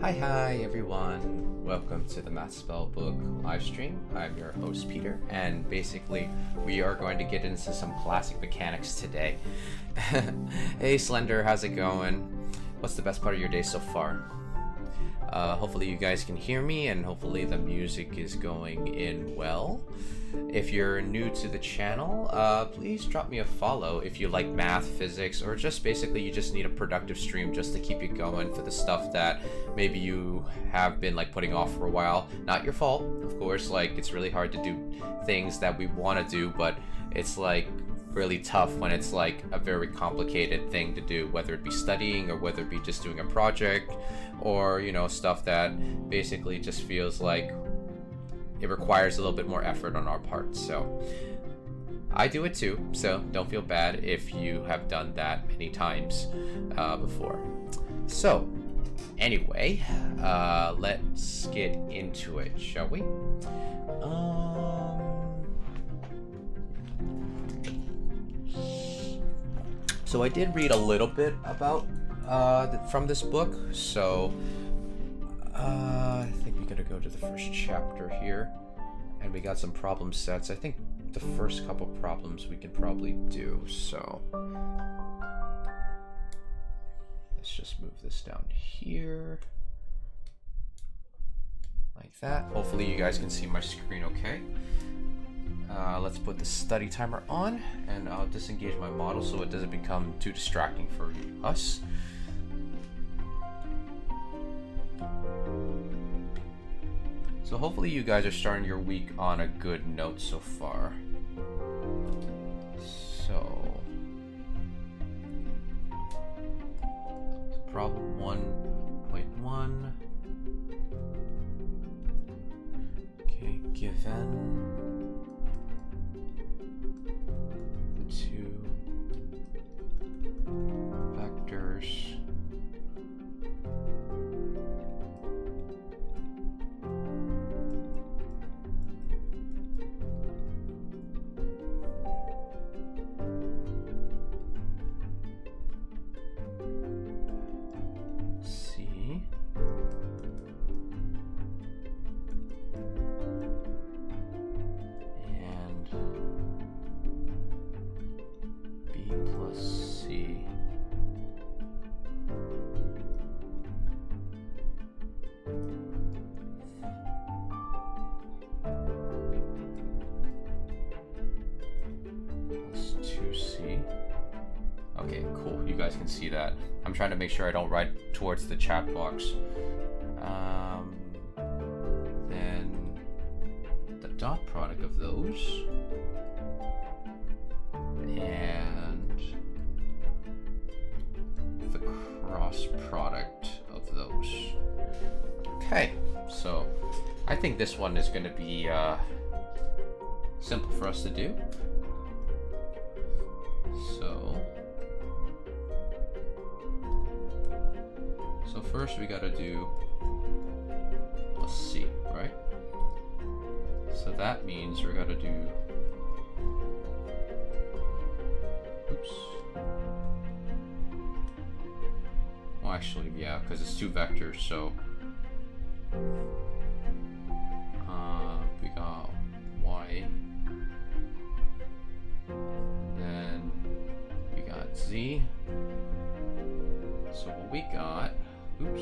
Hi everyone, welcome to the Math Spellbook live stream. I'm your host Peter, and basically we are going to get into some classic mechanics today. Hey Slender, how's it going? What's the best part of your day so far? Hopefully you guys can hear me, and hopefully the music is going in well. If you're new to the channel, please drop me a follow if you like math, physics, or just basically you just need a productive stream just to keep you going for the stuff that maybe you have been like putting off for a while. Not your fault, of course. Like, it's really hard to do things that we want to do, but it's like really tough when it's like a very complicated thing to do, whether it be studying or whether it be just doing a project, or you know, stuff that basically just feels like it requires a little bit more effort on our part. So I do it too, so don't feel bad if you have done that many times before. So anyway, let's get into it, shall we? So I did read a little bit about from this book, so I think we're gonna go to the first chapter here, and we got some problem sets. I think the first couple problems we can probably do, so let's just move this down here like that. Hopefully you guys can see my screen okay. Let's put the study timer on, and I'll disengage my model so it doesn't become too distracting for us. So hopefully you guys are starting your week on a good note so far. So, problem 1.1. Okay, given the two vectors C and B plus C plus 2C. Okay, cool. You guys can see that. I'm trying to make sure I don't write towards the chat box. Then the dot product of those and the cross product of those. Okay, so I think this one is going to be simple for us to do. So first we gotta do plus C, right? So that means we're gonna do, oops. Well, actually, yeah, because it's two vectors, so we got Y, then we got Z. So what we got, oops.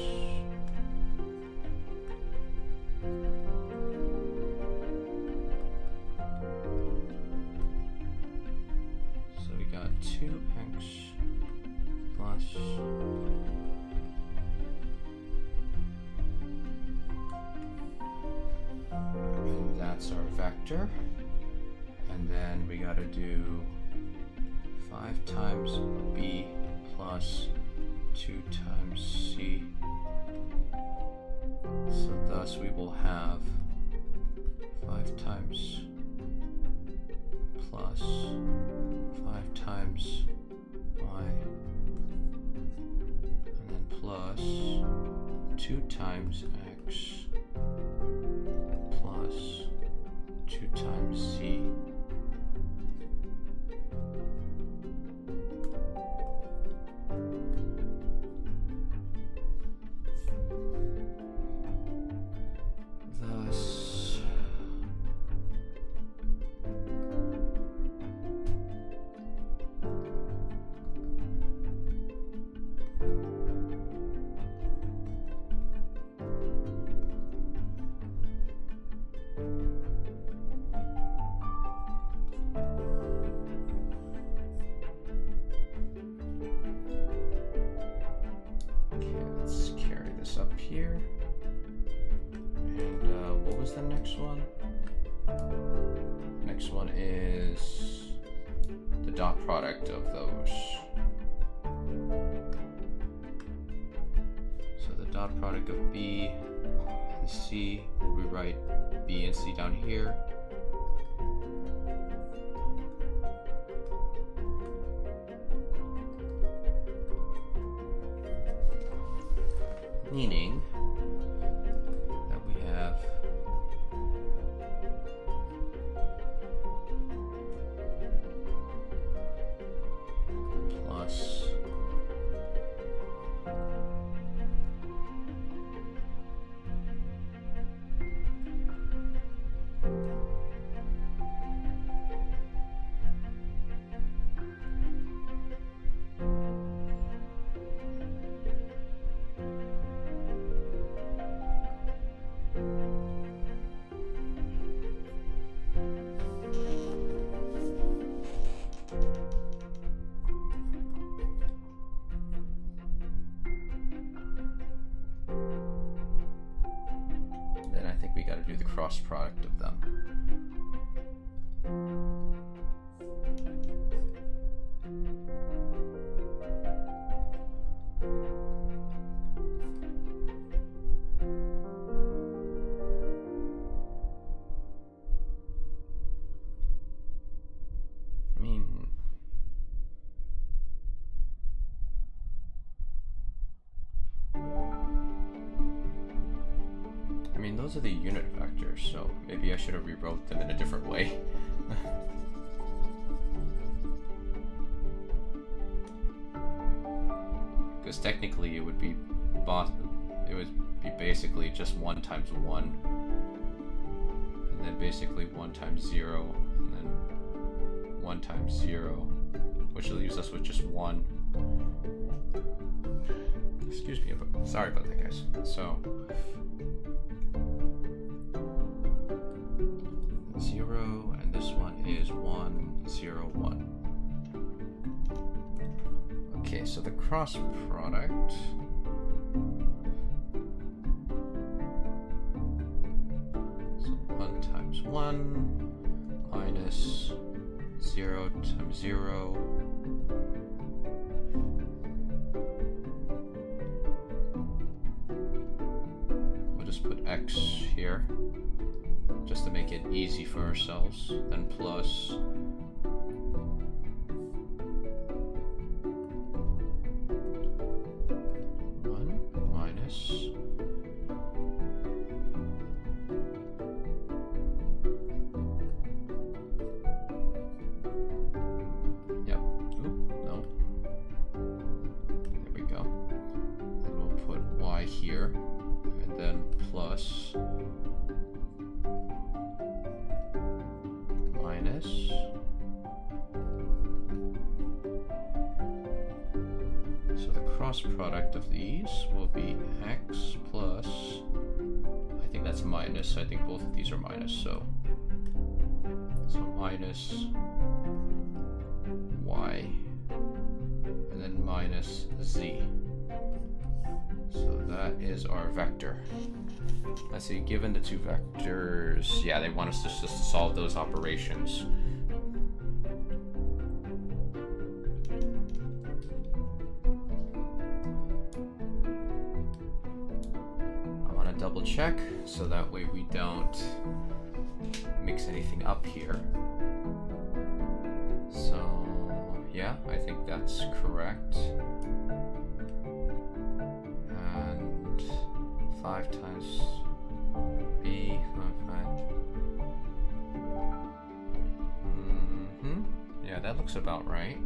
So we got 2x plus and that's our vector. And then we gotta do 5 times B plus 2 times C. So thus we will have 5 times plus 5 times Y, and then plus 2 times X plus 2 times C. Up here, and what was the next one? Next one is the dot product of those. So the dot product of B and C, we write B and C down here. Meaning that we have plus do the cross product of them. I mean, those are the unit vectors, so maybe I should have rewrote them in a different way. Because technically it would be basically just 1 times 1, and then basically 1 times 0, and then 1 times 0, which leaves us with just 1. Excuse me, sorry about that, guys. So 0, and this one is 1, 0, 1. Okay, so the cross product. So 1 times 1 minus 0 times 0. We'll just put x here, just to make it easy for ourselves, then plus 1 minus here, and then plus minus so the cross product of these will be x plus, I think that's minus, I think both of these are minus, so minus y and then minus z. So that is our vector. Let's see, given the two vectors, yeah, they want us to just solve those operations. I want to double check so that way we don't mix anything up here. So, yeah, I think that's correct. 5 times b, 5. Yeah, that looks about right.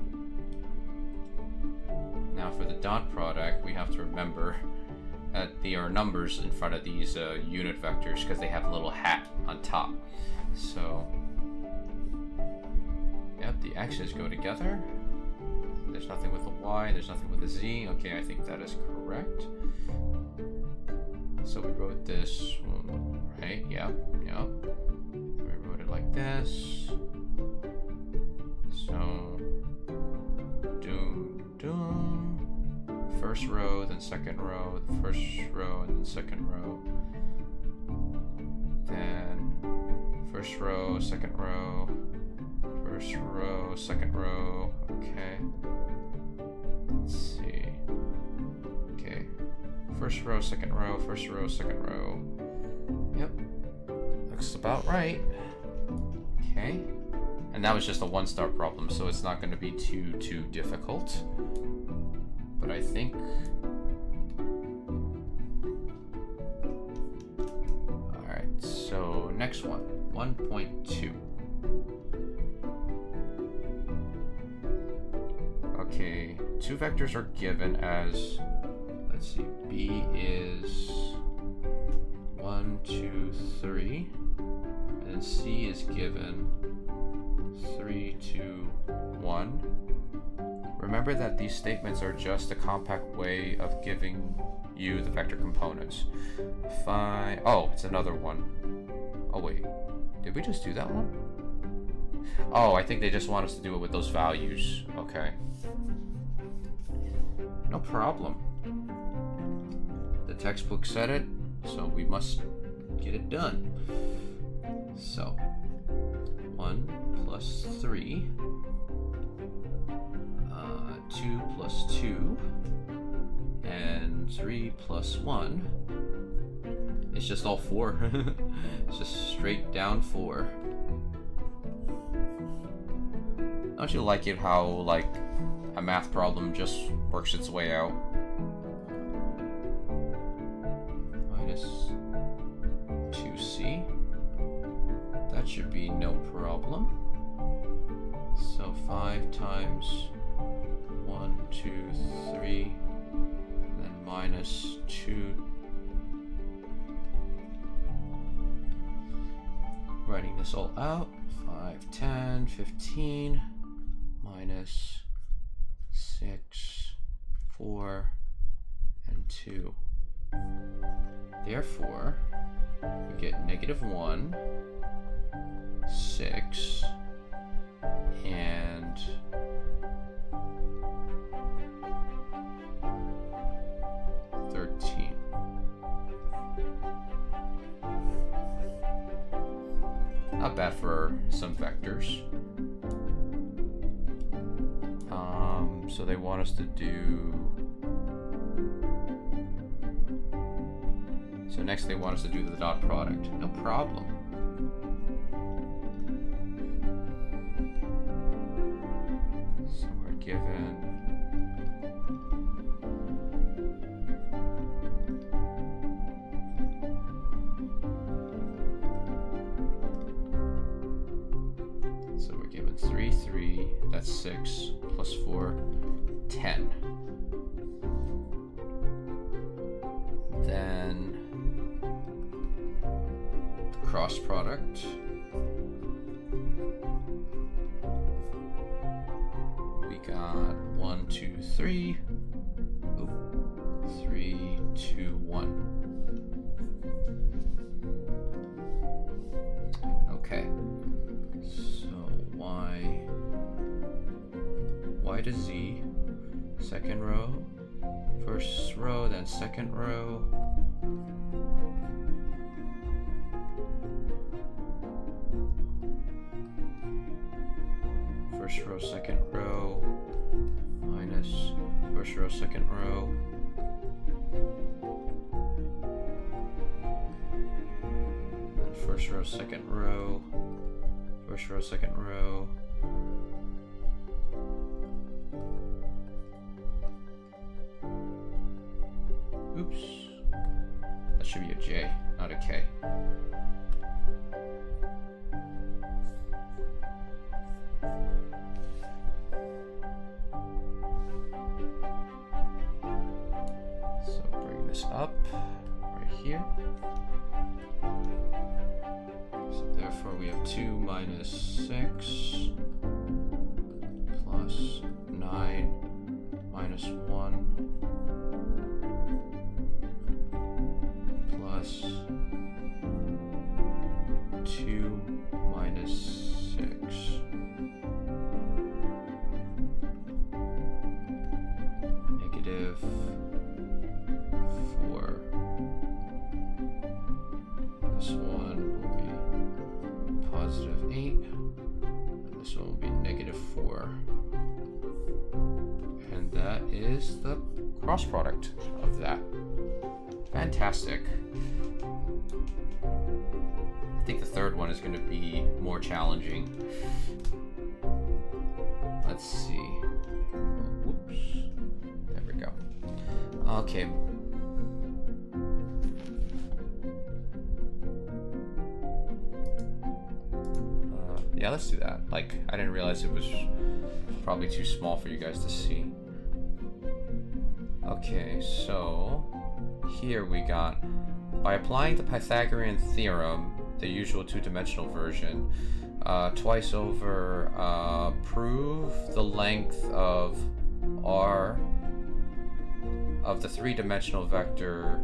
Now for the dot product, we have to remember that there are numbers in front of these unit vectors because they have a little hat on top. So, yep, the x's go together. There's nothing with the y, there's nothing with the z. Okay, I think that is correct. So we wrote this, right? Yep. We wrote it like this. So, first row, then second row, first row, and then second row. Then first row, second row, first row, second row. Okay. Let's see. Okay. First row, second row, first row, second row. Yep. Looks about right. Okay. And that was just a one-star problem, so it's not going to be too difficult. But I think... Alright, so next one. 1.2. Okay, two vectors are given as... Let's see, B is 1, 2, 3, and then C is given 3, 2, 1. Remember that these statements are just a compact way of giving you the vector components. Oh, it's another one. Oh wait, did we just do that one? Oh, I think they just want us to do it with those values. Okay. No problem. The textbook said it, so we must get it done. So 1 plus 3, 2 plus 2, and 3 plus 1. It's just all 4. It's just straight down 4. Don't you like it how, like, a math problem just works its way out? Minus 2c. That should be no problem. So 5 times 1, 2, 3, and then minus 2. Writing this all out. 5, 10, 15, minus 6, 4, and 2. Therefore, we get -1, 6, and 13. Not bad for some vectors. So they want us to do... So next they want us to do the dot product. No problem. So we're given... So we're given 3, 3, that's 6, plus 4, 10. Then the cross product. We got 1, 2, 3. Oh, 3, 2, 1. Okay. So y to z, second row, first row, then second row. First row, second row, minus first row, second row. Then first row, second row, first row, second row. Oops. That should be a J, not a K. So bring this up right here. So therefore we have 2 minus 6 plus 9 minus 1 plus 2 minus 6 negative 4. This one will be positive 8, and this one will be negative 4. And that is the cross product of that. Fantastic. I think the third one is going to be more challenging. Let's see. Whoops. There we go. Okay. Yeah, let's do that. Like, I didn't realize it was probably too small for you guys to see. Okay, so here we got, by applying the Pythagorean theorem, the usual two-dimensional version, twice over, prove the length of R of the three-dimensional vector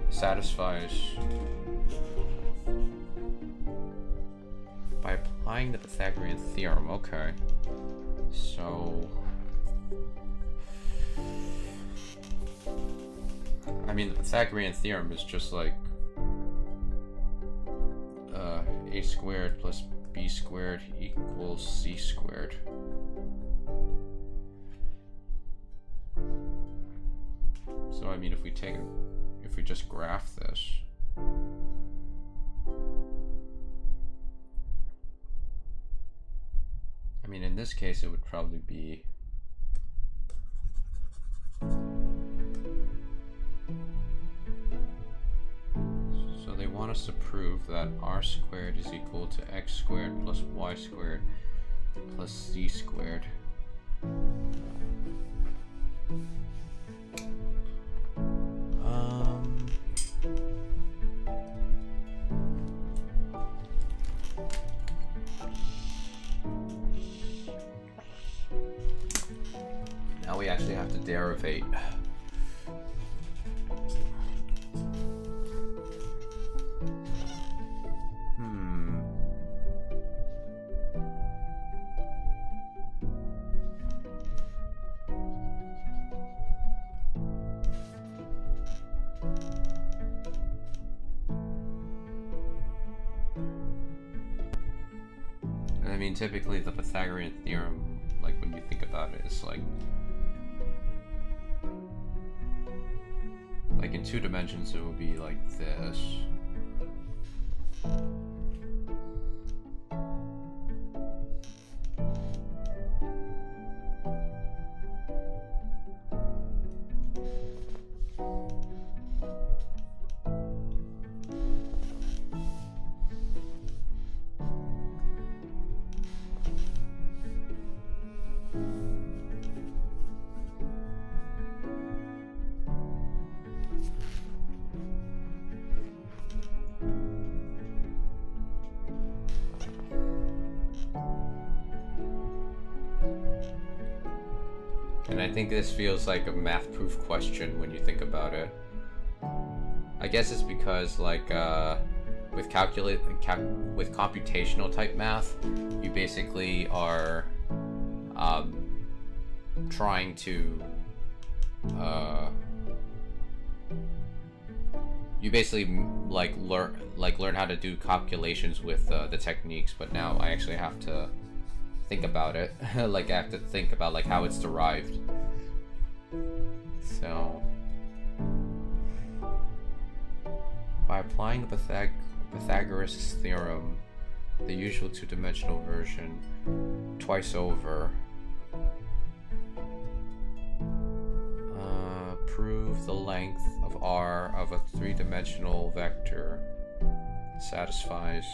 satisfies by applying the Pythagorean theorem. Okay, so I mean, the Pythagorean theorem is just like a squared plus b squared equals c squared. So I mean, if we just graph this, I mean, in this case, it would probably be so they want us to prove that r squared is equal to x squared plus y squared plus z squared. Now we actually have to derivate. I mean, typically the Pythagorean theorem, like when you think about it, is like in 2 dimensions it would be like this. And I think this feels like a math proof question when you think about it. I guess it's because like with computational type math, you basically are trying to you basically learn how to do calculations with the techniques, but now I actually have to think about it. Like I have to think about like how it's derived. So by applying the Pythagoras theorem, the usual 2-dimensional version, twice over, prove the length of R of a 3-dimensional vector satisfies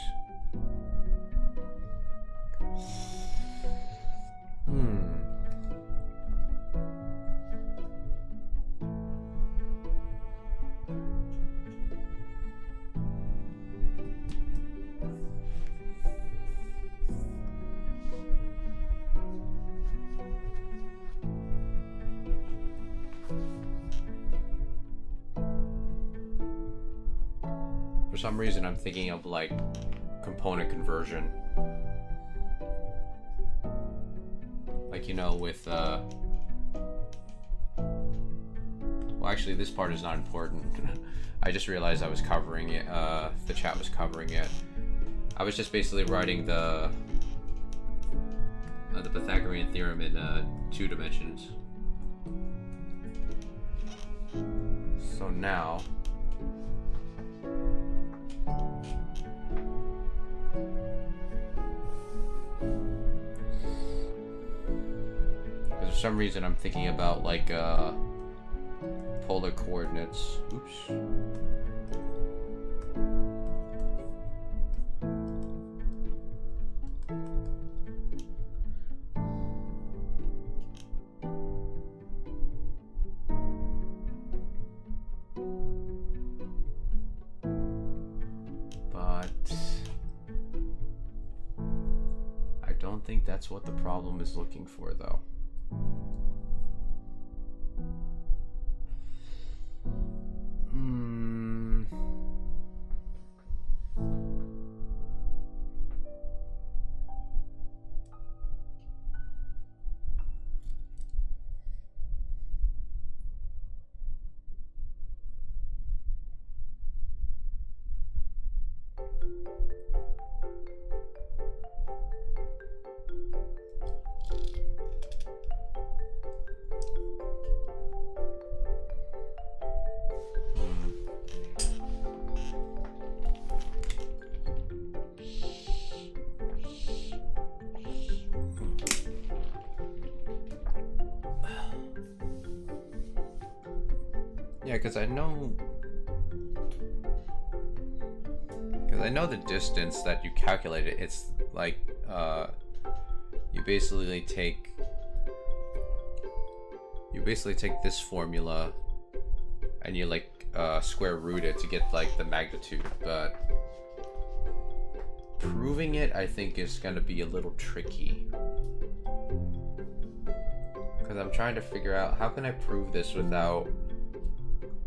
For some reason, I'm thinking of like component conversion. Like, you know, with well, actually this part is not important. I just realized I was covering it, the chat was covering it. I was just basically writing the Pythagorean theorem in 2 dimensions. So now for some reason I'm thinking about like polar coordinates. Oops. But I don't think that's what the problem is looking for, though. because I know the distance that you calculated. It's like you basically take this formula and you like square root it to get like the magnitude, but proving it I think is gonna be a little tricky, because I'm trying to figure out how can I prove this without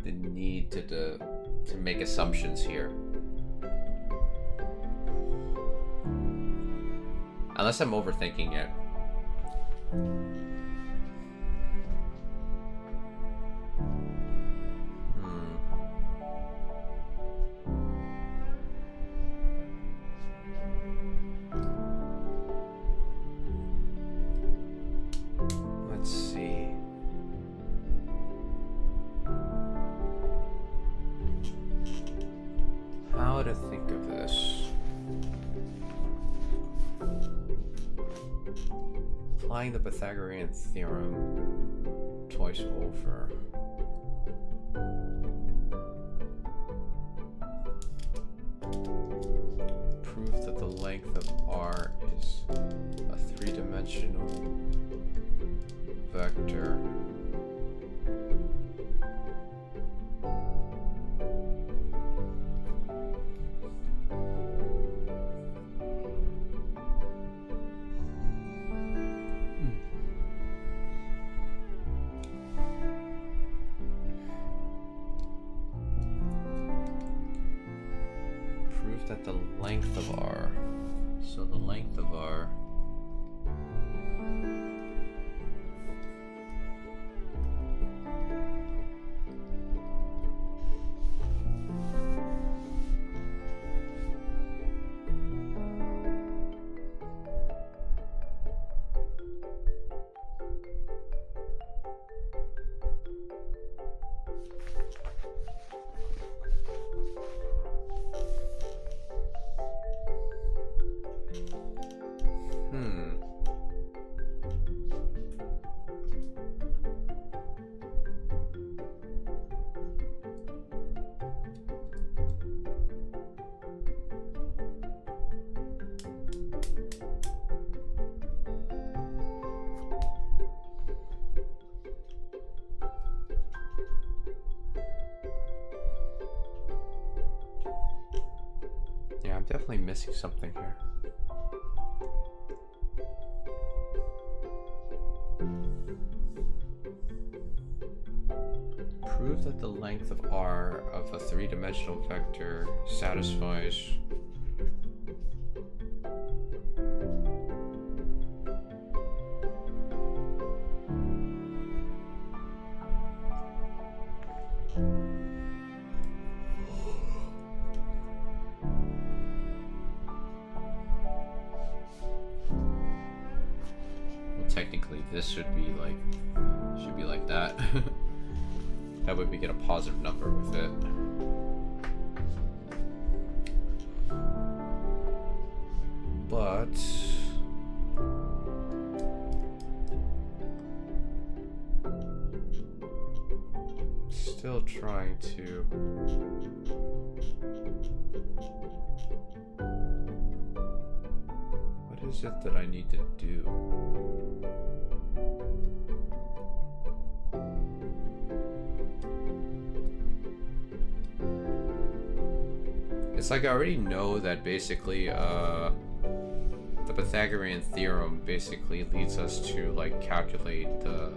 the need to make assumptions here. Unless I'm overthinking it. Let's see. How to think of this? Applying the Pythagorean theorem twice over. Prove that the length of R is a three-dimensional vector. That the length of R, so the length of R I'm definitely missing something here. Prove that the length of R of a three-dimensional vector satisfies technically this should be like that. That way we get a positive number with it. But still trying to what is it that I need to do? It's like I already know that basically the Pythagorean theorem basically leads us to like calculate the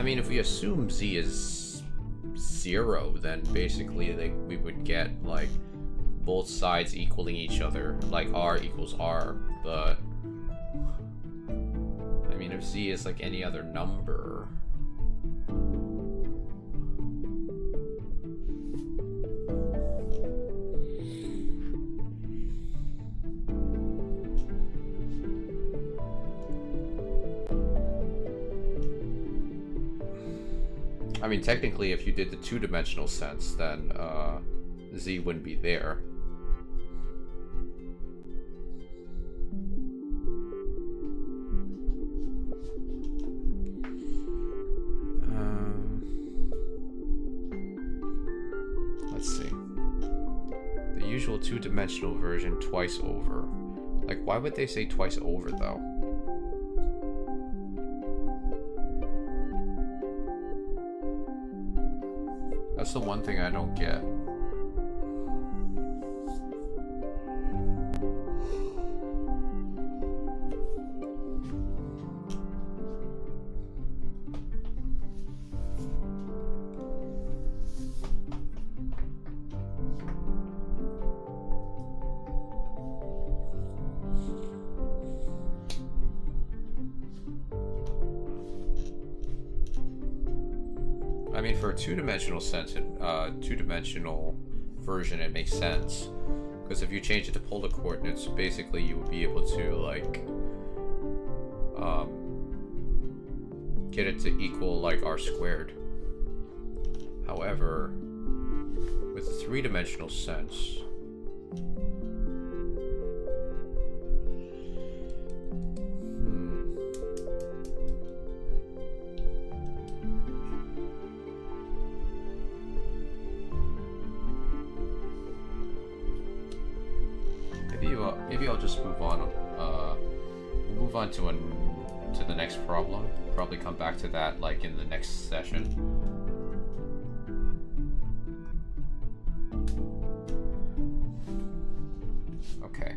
mean, if we assume z is 0, then basically we would get like both sides equaling each other, like r equals r. But I mean, if z is like any other number, I mean, technically, if you did the two-dimensional sense, then z wouldn't be there. Let's see. The usual two-dimensional version twice over. Like, why would they say twice over, though? That's the one thing I don't get. I mean, for a two-dimensional sense, two-dimensional version, it makes sense. Because if you change it to polar coordinates, basically you would be able to, like, get it to equal, like, r squared. However, with a three-dimensional sense, maybe I'll just move on. We'll move on to the next problem. Probably come back to that like in the next session. Okay.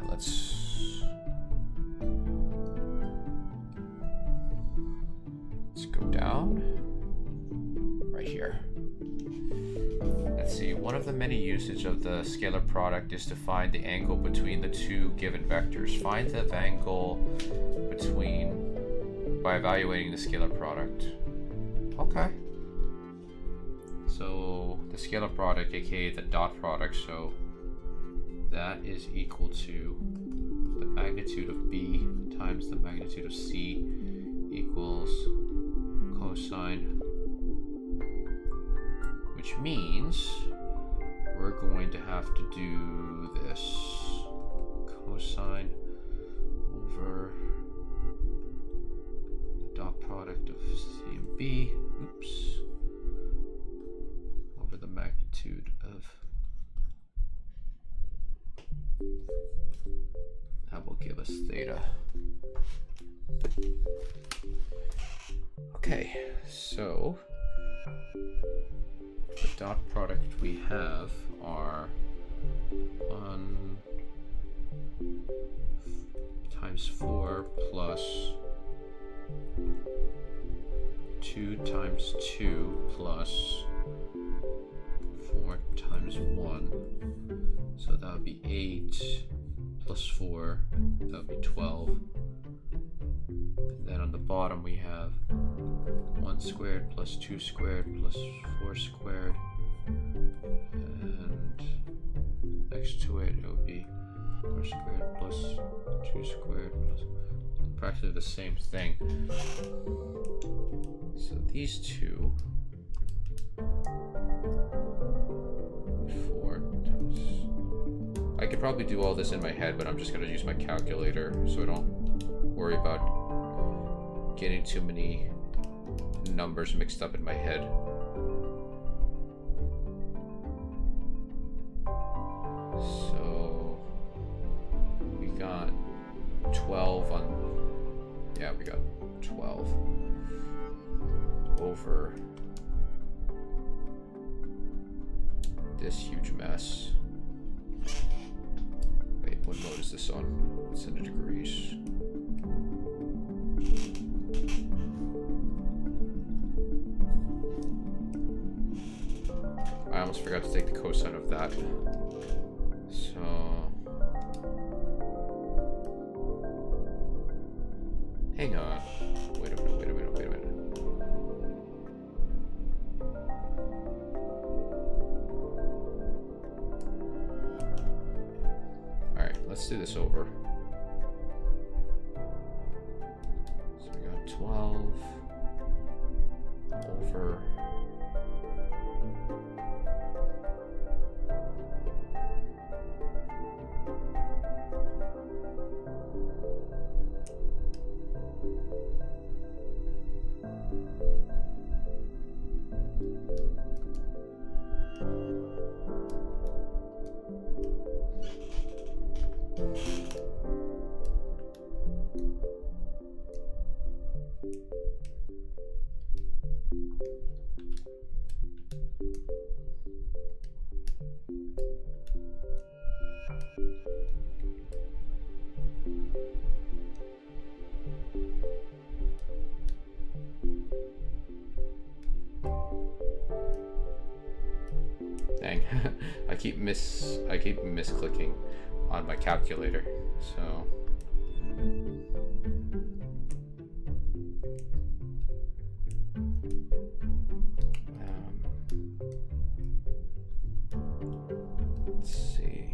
Let's go down right here. Let's see, one of the many usages of the scalar product is to find the angle between the two given vectors. Find the angle between by evaluating the scalar product. Okay. So the scalar product, aka the dot product, so that is equal to the magnitude of b times the magnitude of c equals cosine, which means we're going to have to do this cosine over the dot product of c and b, oops, over the magnitude of, that will give us theta. Okay, so the dot product we have are 1 times 4 plus 2 times 2 plus 4 times 1. So that would be 8 plus 4, that would be 12. And then on the bottom we have 1 squared plus 2 squared plus 4 squared, and next to it it would be 4 squared plus 2 squared plus, practically the same thing. So these two, 4 times, I could probably do all this in my head, but I'm just going to use my calculator so I don't worry about getting too many numbers mixed up in my head. So we got 12 on, yeah, we got 12 over this huge mess. Wait, what mode is this on? It's in degrees. almost forgot to take the cosine of that. So... hang on. Wait a minute. Alright, let's do this over. So we got 12 over... Dang, I keep misclicking on my calculator, so. Let's see.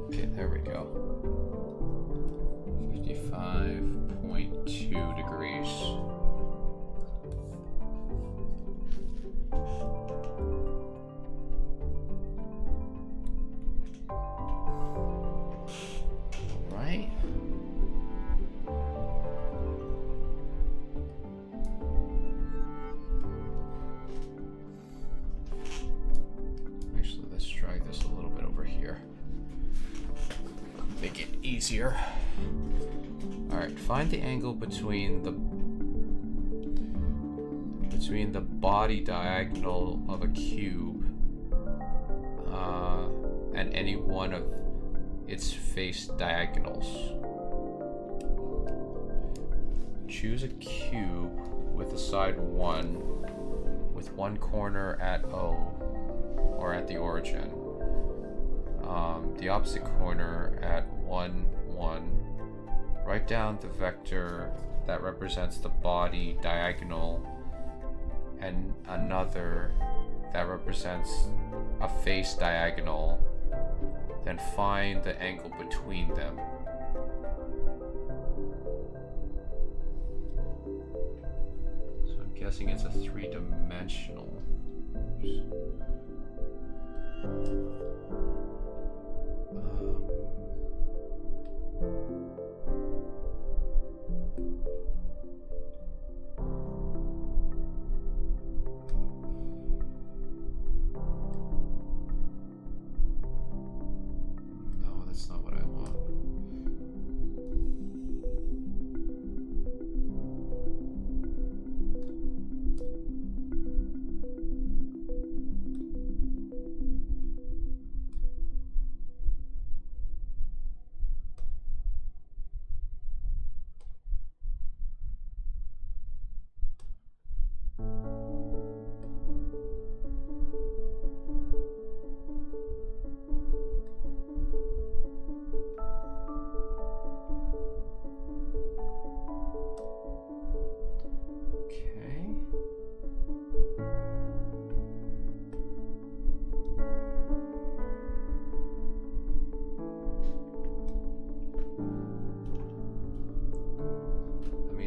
Okay, there we go. 55.2 degrees. Right. Actually, let's drag this a little bit over here. Make it easier. Alright, find the angle between the body diagonal of a cube and any one of its face diagonals. Choose a cube with a side 1 with one corner at O or at the origin. The opposite corner at 1, 1. Write down the vector that represents the body diagonal and another that represents a face diagonal. Then find the angle between them. So I'm guessing it's a 3-dimensional. No, that's not what I want.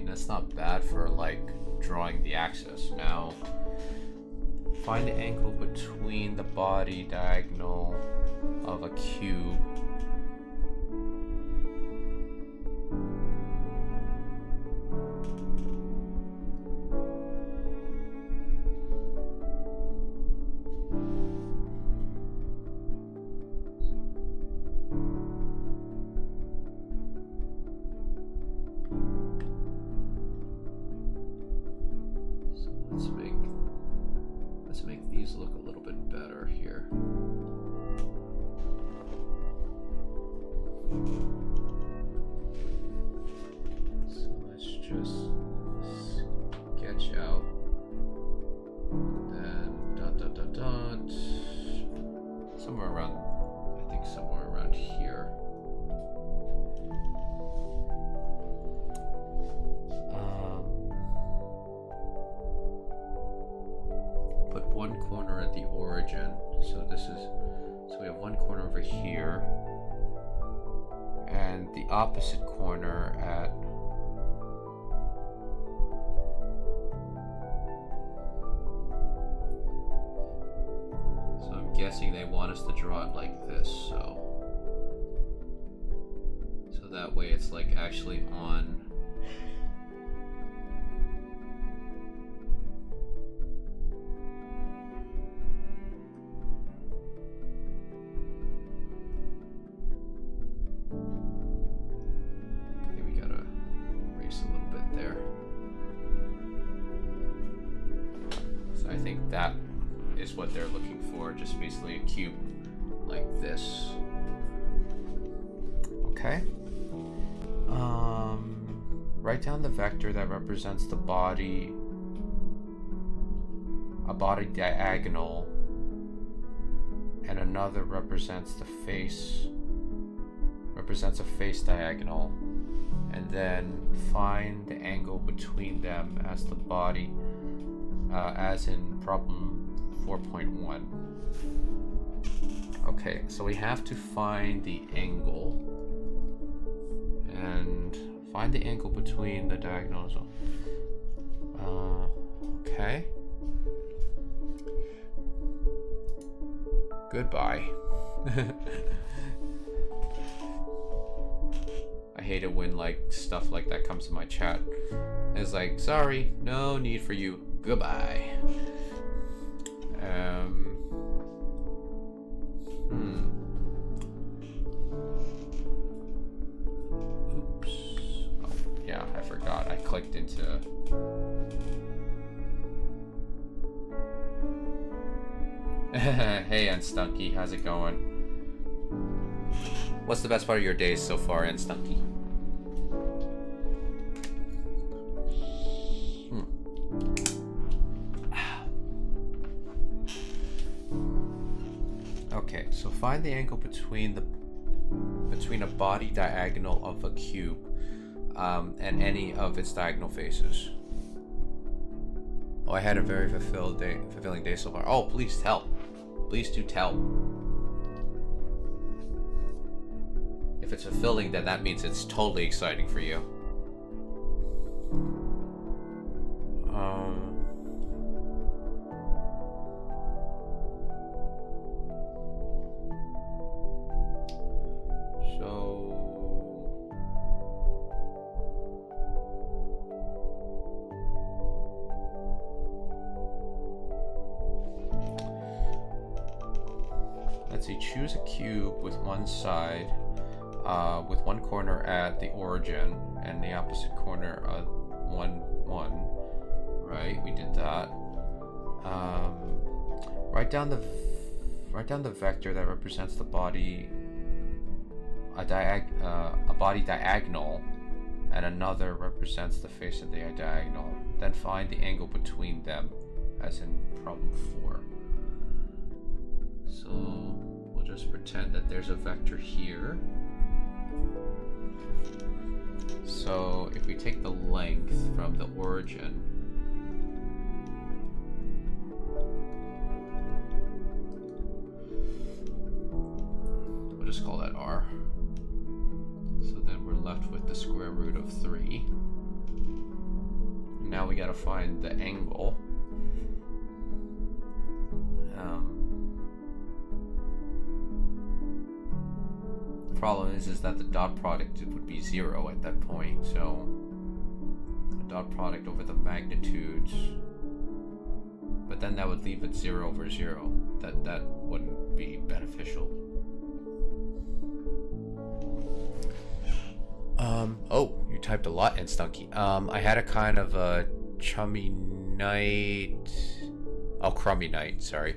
That's not bad for like drawing the axis. Now find the angle between the body diagonal of a cube So let's just sketch out. Then dot. Somewhere around, I think somewhere around here. Put one corner at the origin. So we have one corner over here, and the opposite corner at guessing they want us to draw it like this, so that way it's like actually on. Okay, we gotta erase a little bit there. So I think that is what they're looking for, just basically a cube like this. Okay. Write down the vector that represents the body, a body diagonal, and another represents the face, represents a face diagonal, and then find the angle between them as the body, as in problem 4.1. Okay, so we have to find the angle and find the angle between the diagonals. Okay. Goodbye. I hate it when like stuff like that comes to my chat. It's like, sorry, no need for you. Goodbye. Oops. Oh, yeah, I forgot. I clicked into. Hey, Unstunky, how's it going? What's the best part of your days so far, Unstunky? Okay, so find the angle between a body diagonal of a cube and any of its diagonal faces. Oh, I had a very fulfilling day so far. Oh, please tell. Please do tell. If it's fulfilling, then that means it's totally exciting for you. Let's see, choose a cube with one side, with one corner at the origin and the opposite corner at 1, 1. Right, we did that. Write down the vector that represents the body, a body diagonal, and another represents the face of the diagonal. Then find the angle between them, as in problem 4. So we'll just pretend that there's a vector here. So if we take the length from the origin, we'll just call that R. So then we're left with the square root of 3. Now we gotta find the angle. Problem is that the dot product would be 0 at that point, so the dot product over the magnitudes, but then that would leave it 0 over 0. That wouldn't be beneficial. Oh, you typed a lot, Unstunky. I had a kind of a crummy night, sorry.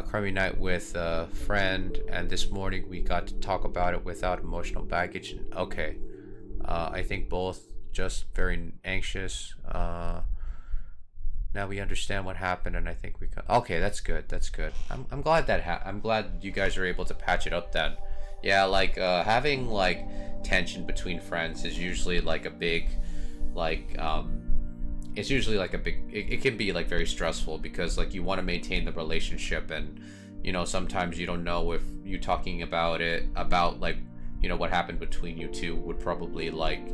crummy night with a friend, and this morning we got to talk about it without emotional baggage. Okay, I think both just very anxious. Now we understand what happened, and I think we can. Okay, that's good. That's good. I'm glad that I'm glad you guys are able to patch it up then. Yeah, like having like tension between friends is usually like a big, like it's usually like a big. It can be like very stressful because like you want to maintain the relationship, and you know sometimes you don't know if you talking about it about like you know what happened between you two would probably like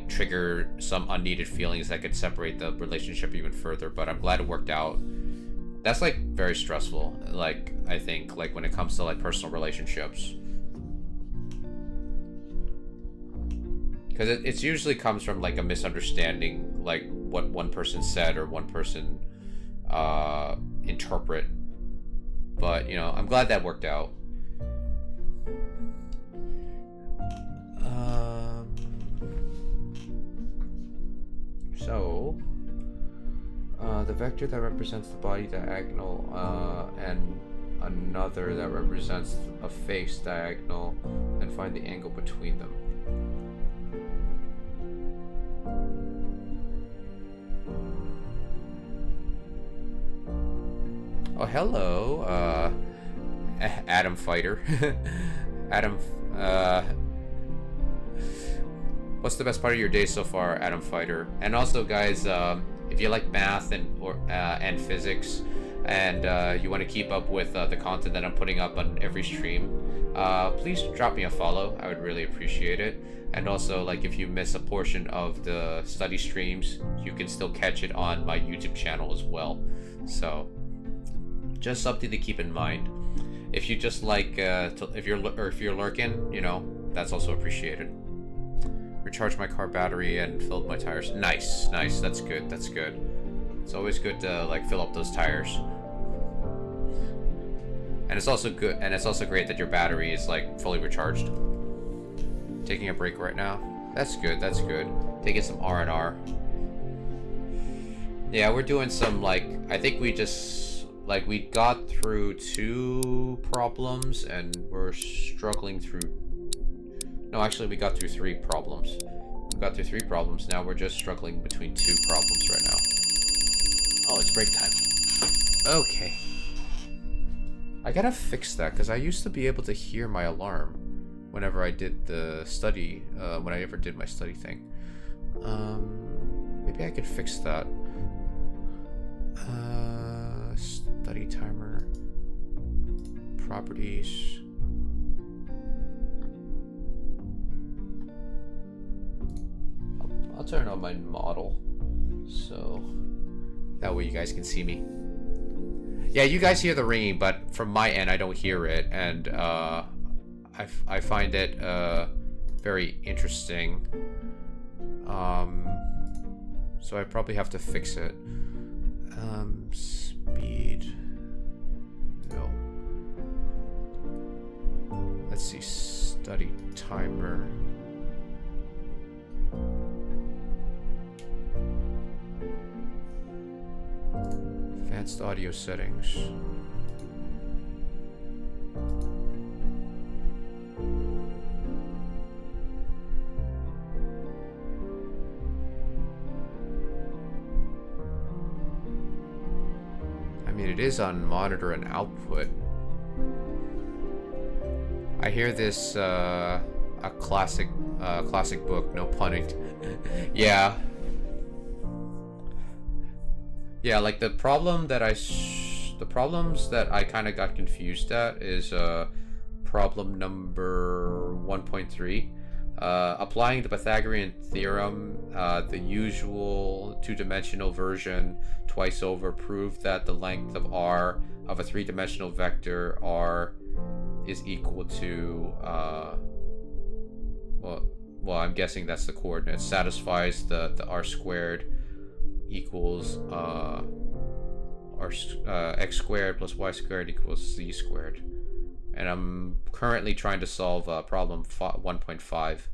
trigger some unneeded feelings that could separate the relationship even further. But I'm glad it worked out. That's like very stressful, like I think like when it comes to like personal relationships, because it's usually comes from like a misunderstanding, like what one person said or one person interpret. But you know I'm glad that worked out. So, the vector that represents the body diagonal and another that represents a face diagonal, and find the angle between them. Oh, hello, Adam Fighter. Adam, what's the best part of your day so far, Adam Fighter? And also, guys, if you like math and physics, and you want to keep up with the content that I'm putting up on every stream, please drop me a follow. I would really appreciate it. And also, like, if you miss a portion of the study streams, you can still catch it on my YouTube channel as well. So, just something to keep in mind. If you just like, if you're lurking, you know, that's also appreciated. Recharged my car battery and filled my tires. Nice, nice. That's good. That's good. It's always good to like fill up those tires. And it's also good. And it's also great that your battery is like fully recharged. Taking a break right now. That's good. That's good. Taking some R&R. Yeah, we're doing some like. I think we just like we got through 2 problems and we're struggling through. No, actually, we got through 3 problems. We got through 3 problems. Now we're just struggling between 2 problems right now. Oh, it's break time. Okay. I gotta fix that, because I used to be able to hear my alarm whenever I did the study, when I ever did my study thing. Maybe I could fix that. Study timer. Properties. I'll turn on my model so that way you guys can see me. Yeah, you guys hear the ringing, but from my end I don't hear it, and I find it very interesting. So I probably have to fix it. Speed. No. Let's see. Study timer. Advanced audio settings. I mean, it is on monitor and output. I hear this a classic book, no punning. Yeah. Yeah, like the problems that I kind of got confused at is problem number 1.3. Applying the Pythagorean theorem, the usual 2-dimensional version twice over, proved that the length of r of a 3-dimensional vector r is equal to well, I'm guessing that's the coordinates. Satisfies the r squared equals x squared plus y squared equals z squared. And I'm currently trying to solve problem 1.5.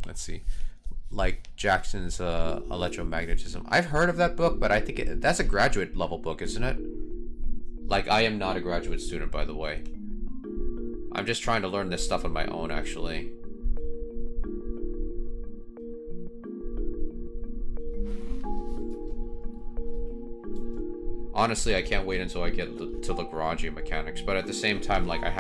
Let's see. like Jackson's Electromagnetism. I've heard of that book, but I think that's a graduate level book, isn't it? Like, I am not a graduate student, by the way. I'm just trying to learn this stuff on my own, actually. Honestly, I can't wait until I get to Lagrangian mechanics, but at the same time, like, I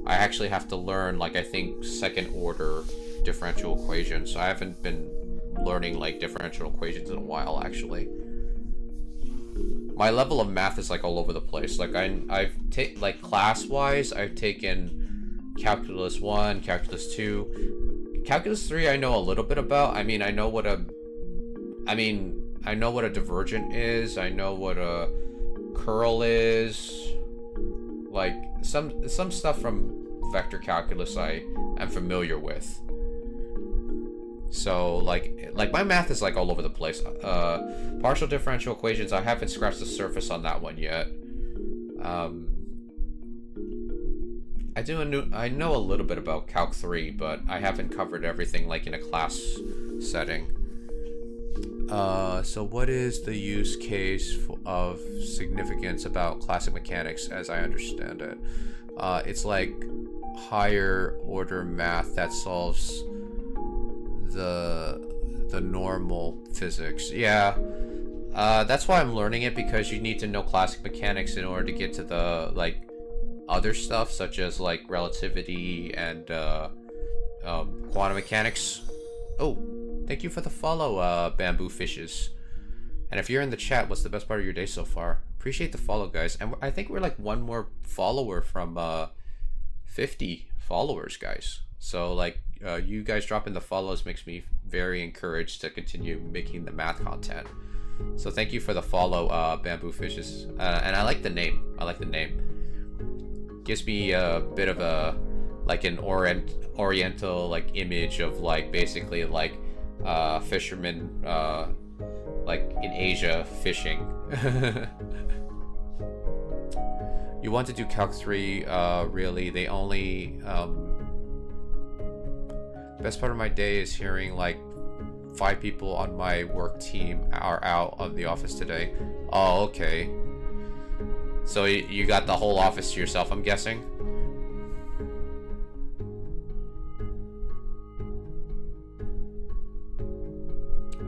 actually have to learn, like, I think second order differential equations. So I haven't been learning, like, differential equations in a while, actually. My level of math is, like, all over the place. Like, like, class-wise, I've taken Calculus 1, Calculus 2. Calculus 3 I know a little bit about. I know what a divergent is. I know what a curl is. Like, some stuff from vector calculus I am familiar with. So, like my math is, like, all over the place. Partial differential equations, I haven't scratched the surface on that one yet. I know a little bit about Calc 3, but I haven't covered everything, like, in a class setting. So what is the use case of significance about classic mechanics as I understand it? It's like higher order math that solves the normal physics. Yeah. That's why I'm learning it, because you need to know classic mechanics in order to get to the, like, other stuff, such as, like, relativity and quantum mechanics. Oh, thank you for the follow, Bamboo Fishes. And if you're in the chat, what's the best part of your day so far? Appreciate the follow, guys. And I think we're, like, one more follower from 50 followers, guys. So, like, you guys dropping the follows makes me very encouraged to continue making the math content. So thank you for the follow, Bamboo Fishes. And I like the name. Gives me a bit of a, like, an oriental, like, image of, like, basically, like, fishermen, like, in Asia fishing. You want to do Calc 3, really, they only, the best part of my day is hearing, like, 5 people on my work team are out of the office today. Oh, okay. So you got the whole office to yourself, I'm guessing?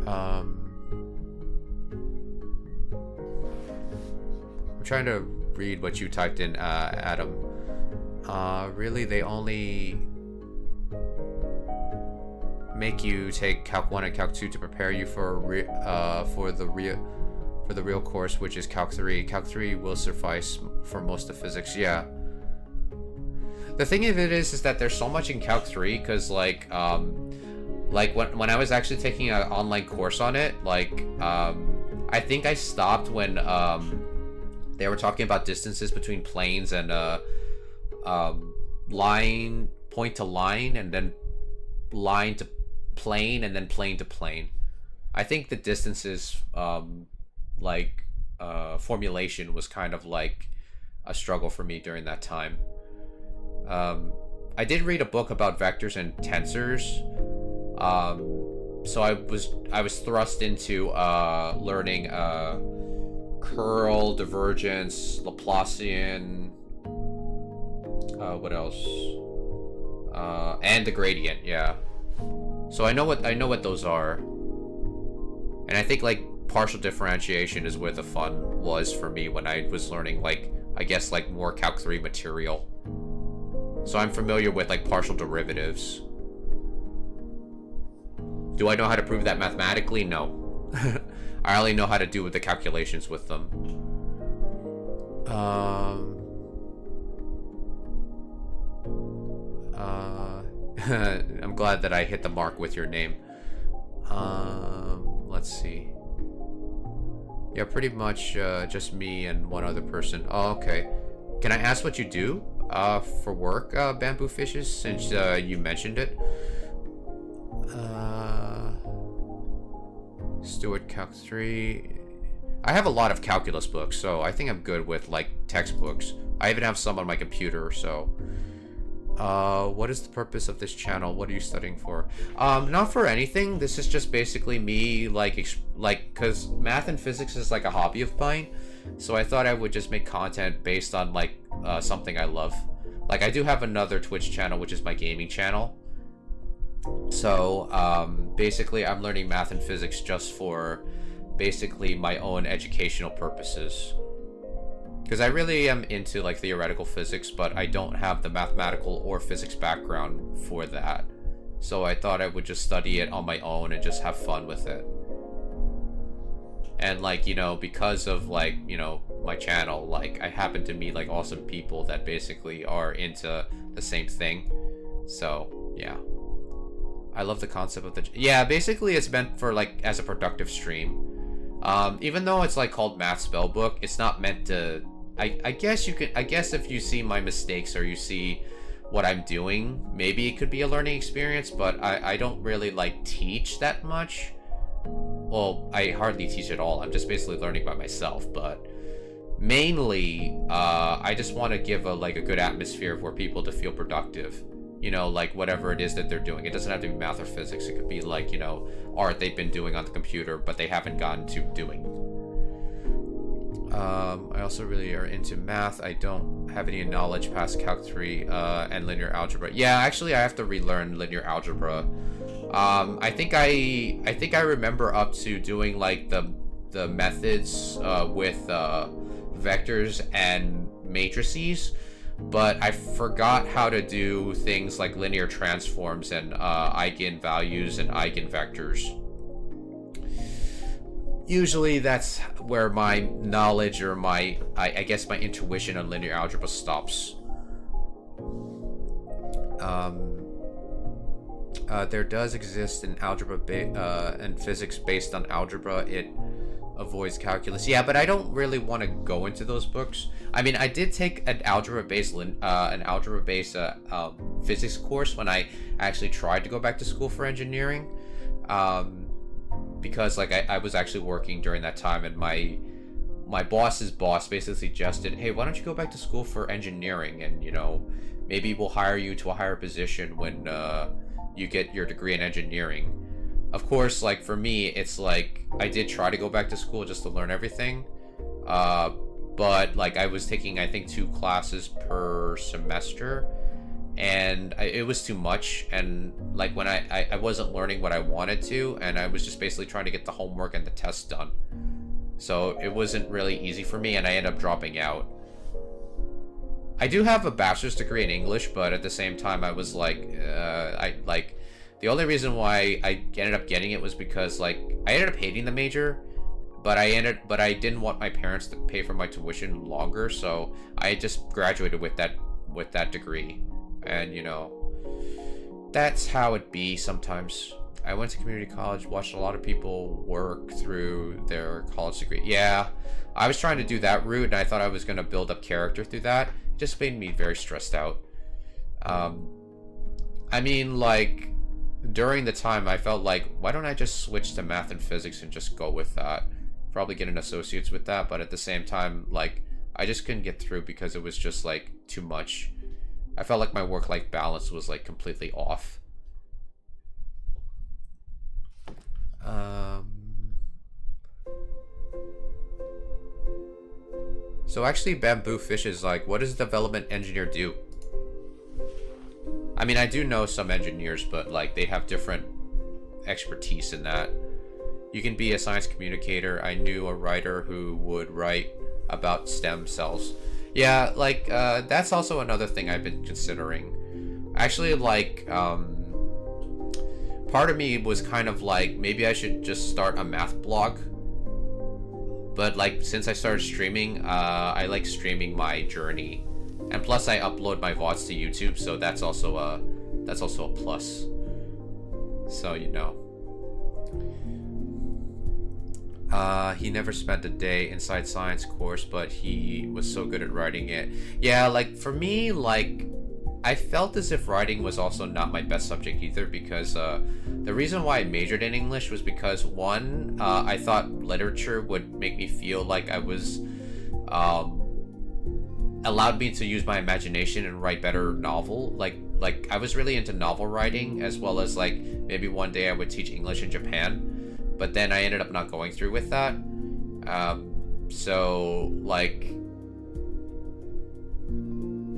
I'm trying to read what you typed in, Adam. Really, they only make you take Calc 1 and Calc 2 to prepare you for the real course, which is Calc 3. Calc 3 will suffice for most of physics. Yeah. The thing of it is that there's so much in Calc 3, because, like when I was actually taking an online course on it, like, I think I stopped when they were talking about distances between planes and line, point to line, and then line to plane, and then plane to plane. I think the distances, formulation was kind of like a struggle for me during that time. I did read a book about vectors and tensors. So I was thrust into learning curl, divergence, Laplacian, what else? And the gradient, yeah. So I know what those are. And I think, like, partial differentiation is where the fun was for me when I was learning, like, I guess, like, more Calc 3 material. So I'm familiar with, like, partial derivatives. Do I know how to prove that mathematically? No. I only know how to do with the calculations with them. I'm glad that I hit the mark with your name. Let's see. Yeah, pretty much just me and one other person. Oh, okay. Can I ask what you do for work, Bamboo Fishes, since you mentioned it? Stewart Calc 3. I have a lot of calculus books, so I think I'm good with, like, textbooks. I even have some on my computer, so What is the purpose of this channel? What are you studying for? Not for anything. This is just basically me, cause math and physics is like a hobby of mine. So I thought I would just make content based on something I love. Like I do have another Twitch channel, which is my gaming channel. So, basically I'm learning math and physics just for basically my own educational purposes. Because I really am into like theoretical physics, but I don't have the mathematical or physics background for that. So I thought I would just study it on my own and just have fun with it. And like, you know, because of like, you know, my channel, like I happen to meet like awesome people that basically are into the same thing. So, yeah. I love the concept of the... Yeah, basically it's meant for like as a productive stream. Even though it's like called Math Spellbook, it's not meant to... I guess you could... I guess if you see my mistakes or you see what I'm doing, maybe it could be a learning experience, but I don't really like teach that much. Well, I hardly teach at all. I'm just basically learning by myself, but mainly I just want to give a good atmosphere for people to feel productive. You know, like whatever it is that they're doing. It doesn't have to be math or physics. It could be like, you know, art they've been doing on the computer, but they haven't gotten to doing. I also really are into math. I don't have any knowledge past Calc 3 and linear algebra. Yeah, actually I have to relearn linear algebra. I think I remember up to doing like the methods with vectors and matrices, but I forgot how to do things like linear transforms and eigenvalues and eigenvectors. Usually that's where my knowledge or my, I guess my intuition on linear algebra stops. There does exist an algebra and physics based on algebra. It avoids calculus. Yeah, but I don't really want to go into those books. I mean, I did take an algebra-based physics course when I actually tried to go back to school for engineering, because like I was actually working during that time, and my boss's boss basically suggested, hey, why don't you go back to school for engineering, and you know, maybe we'll hire you to a higher position when you get your degree in engineering. Of course, like for me, it's like I did try to go back to school just to learn everything, but like I was taking, I think, 2 classes per semester, and it was too much. And like when I wasn't learning what I wanted to, and I was just basically trying to get the homework and the tests done. So it wasn't really easy for me, and I ended up dropping out. I do have a bachelor's degree in English, but at the same time, I was like, the only reason why I ended up getting it was because like I ended up hating the major, but I didn't want my parents to pay for my tuition longer, so I just graduated with that degree. And you know, that's how it be sometimes. I went to community college, watched a lot of people work through their college degree. Yeah, I was trying to do that route, and I thought I was going to build up character through that. It just made me very stressed out. I mean, like, during the time, I felt like, why don't I just switch to math and physics and just go with that? Probably get an associate's with that, but at the same time, like, I just couldn't get through because it was just, like, too much. I felt like my work-life balance was, like, completely off. So actually, Bamboo Fish is like, what does a development engineer do? I mean, I do know some engineers, but like they have different expertise in that. You can be a science communicator. I knew a writer who would write about stem cells. Yeah, like that's also another thing I've been considering. Actually, like part of me was kind of like, maybe I should just start a math blog. But like since I started streaming, I like streaming my journey. And plus, I upload my VODs to YouTube, so that's also a plus. So you know, he never spent a day inside science course, but he was so good at writing it. Yeah, like for me, like I felt as if writing was also not my best subject either, because the reason why I majored in English was because one, I thought literature would make me feel like I was allowed me to use my imagination and write better novel. Like I was really into novel writing, as well as like maybe one day I would teach English in Japan, but then I ended up not going through with that. So like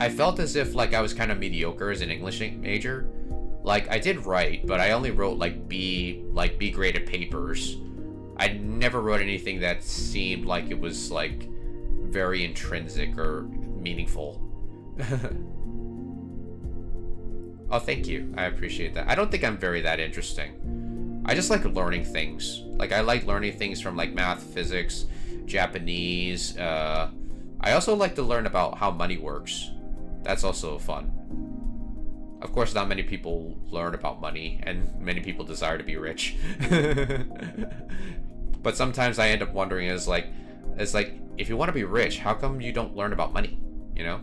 I felt as if like I was kind of mediocre as an English major. Like I did write, but I only wrote like B graded papers. I never wrote anything that seemed like it was like very intrinsic or meaningful. Oh, thank you. I appreciate that. I don't think I'm very that interesting. I just like learning things. Like I like learning things from like math, physics, Japanese. I also like to learn about how money works. That's also fun. Of course, not many people learn about money, and many people desire to be rich. But sometimes I end up wondering, it's like, if you want to be rich, how come you don't learn about money? You know?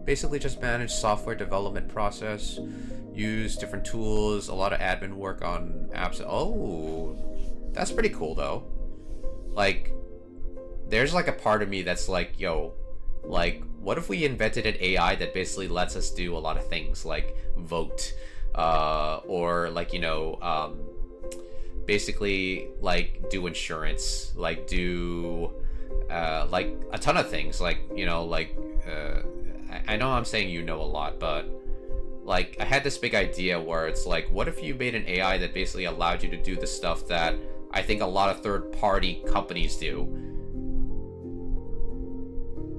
Basically just manage software development process, use different tools, a lot of admin work on apps. Oh, that's pretty cool though. Like, there's like a part of me that's like, yo, like, what if we invented an AI that basically lets us do a lot of things, like vote, or like, you know, basically like do insurance, like do like a ton of things, like, you know, like I know I'm saying you know a lot, but like I had this big idea where it's like, what if you made an AI that basically allowed you to do the stuff that I think a lot of third-party companies do.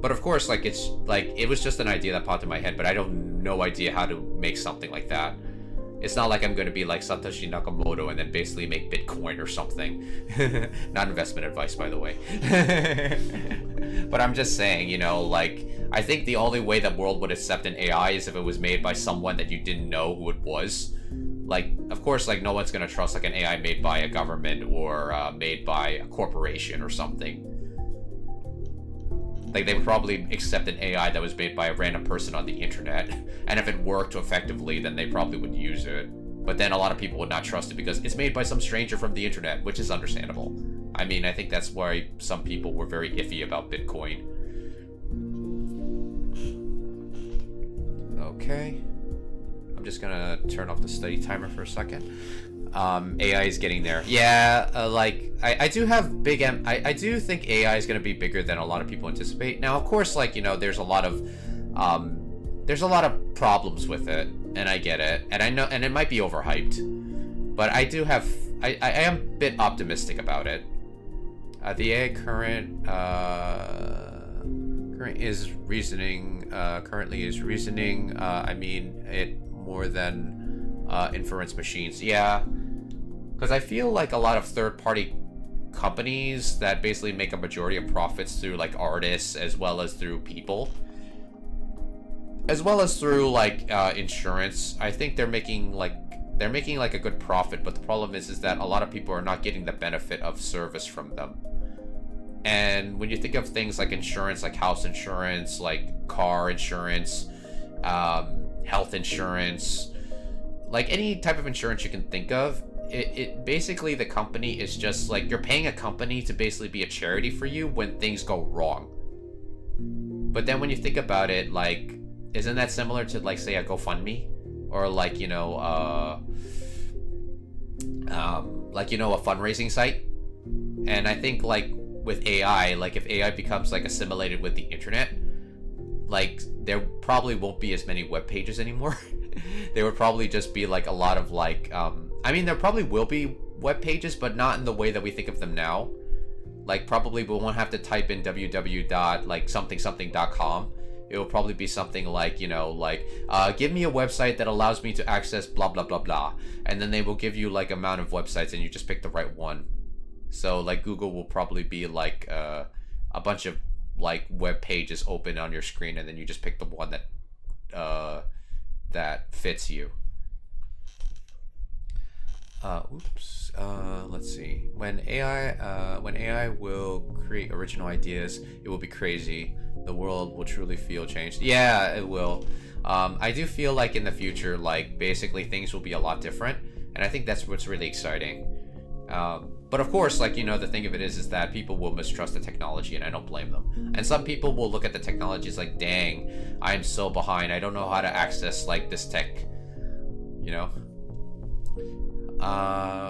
But of course, like, it's like, it was just an idea that popped in my head, but I don't no idea how to make something like that. It's not like I'm going to be like Satoshi Nakamoto and then basically make Bitcoin or something. Not investment advice, by the way. But I'm just saying, you know, like, I think the only way the world would accept an AI is if it was made by someone that you didn't know who it was. Like, of course, like, no one's going to trust, like, an AI made by a government or made by a corporation or something. Like, they would probably accept an AI that was made by a random person on the internet. And if it worked effectively, then they probably would use it. But then a lot of people would not trust it because it's made by some stranger from the internet, which is understandable. I mean, I think that's why some people were very iffy about Bitcoin. Okay. I'm just gonna turn off the study timer for a second. AI is getting there. Yeah, like I do have big I do think AI is going to be bigger than a lot of people anticipate. Now, of course, like, you know, there's a lot of problems with it, and I get it, and I know, and it might be overhyped, but I do have I am a bit optimistic about it. The AI current is reasoning. Currently is reasoning. I mean it more than inference machines. Yeah, because I feel like a lot of third-party companies that basically make a majority of profits through like artists, as well as through people, as well as through like insurance, I think they're making like a good profit. But the problem is that a lot of people are not getting the benefit of service from them. And when you think of things like insurance, like house insurance, like car insurance, health insurance, like any type of insurance you can think of, it basically, the company is just like, you're paying a company to basically be a charity for you when things go wrong. But then when you think about it, like, isn't that similar to, like, say a GoFundMe, or like, you know, like, you know, a fundraising site? And I think, like, with AI, like, if AI becomes like assimilated with the internet, like, there probably won't be as many web pages anymore. There would probably just be like a lot of like I mean, there probably will be web pages, but not in the way that we think of them now. Like, probably we won't have to type in www.something.com. It will probably be something like, you know, like give me a website that allows me to access blah blah blah blah, and then they will give you like amount of websites and you just pick the right one. So like Google will probably be like a bunch of like web pages open on your screen, and then you just pick the one that that fits you. Let's see. When AI will create original ideas, it will be crazy. The world will truly feel changed. Yeah, it will. I do feel like in the future, like, basically things will be a lot different, and I think that's what's really exciting. But of course, like, the thing of it is that people will mistrust the technology, and I don't blame them. And some people will look at the technology as like, dang, I am so behind. I don't know how to access like this tech.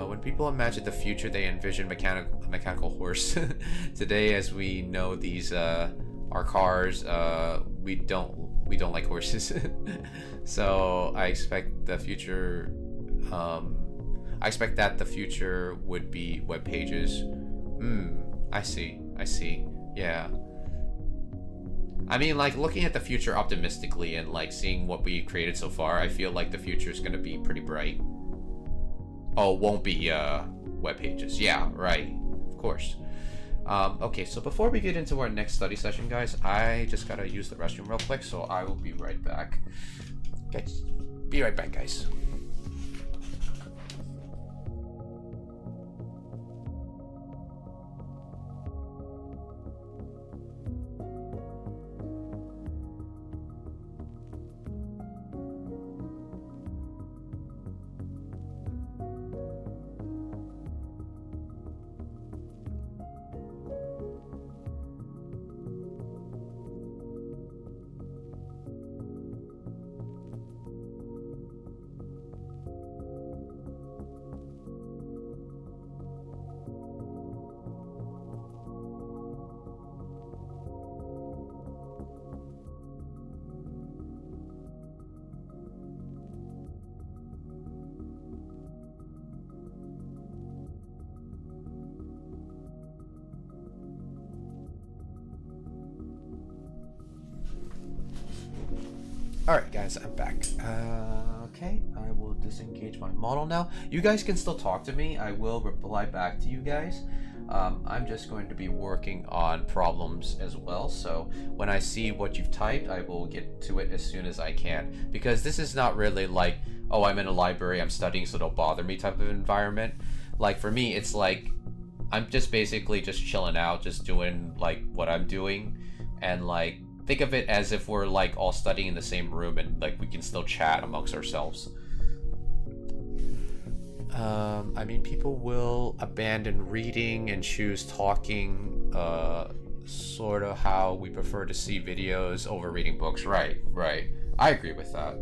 When people imagine the future, they envision a mechanical horse. Today, as we know, these our cars. We don't like horses. So I expect the future. I expect that the future would be web pages. I see. Yeah. I mean, like, looking at the future optimistically and like seeing what we created so far, I feel like the future is gonna be pretty bright. Oh, won't be web pages. Yeah, right. Of course. Okay, so before we get into our next study session, guys, I just gotta use the restroom real quick, so I will be right back. Guys, be right back, guys. Alright guys, I'm back. Okay, I will disengage my model now. You guys can still talk to me. I will reply back to you guys. I'm just going to be working on problems as well, so when I see what you've typed, I will get to it as soon as I can. Because this is not really like, oh, I'm in a library, I'm studying, so don't bother me type of environment. Like, for me, it's like, I'm just basically just chilling out, just doing like what I'm doing, and like, think of it as if we're like all studying in the same room and like we can still chat amongst ourselves. I mean, people will abandon reading and choose talking, sort of how we prefer to see videos over reading books. Right. I agree with that.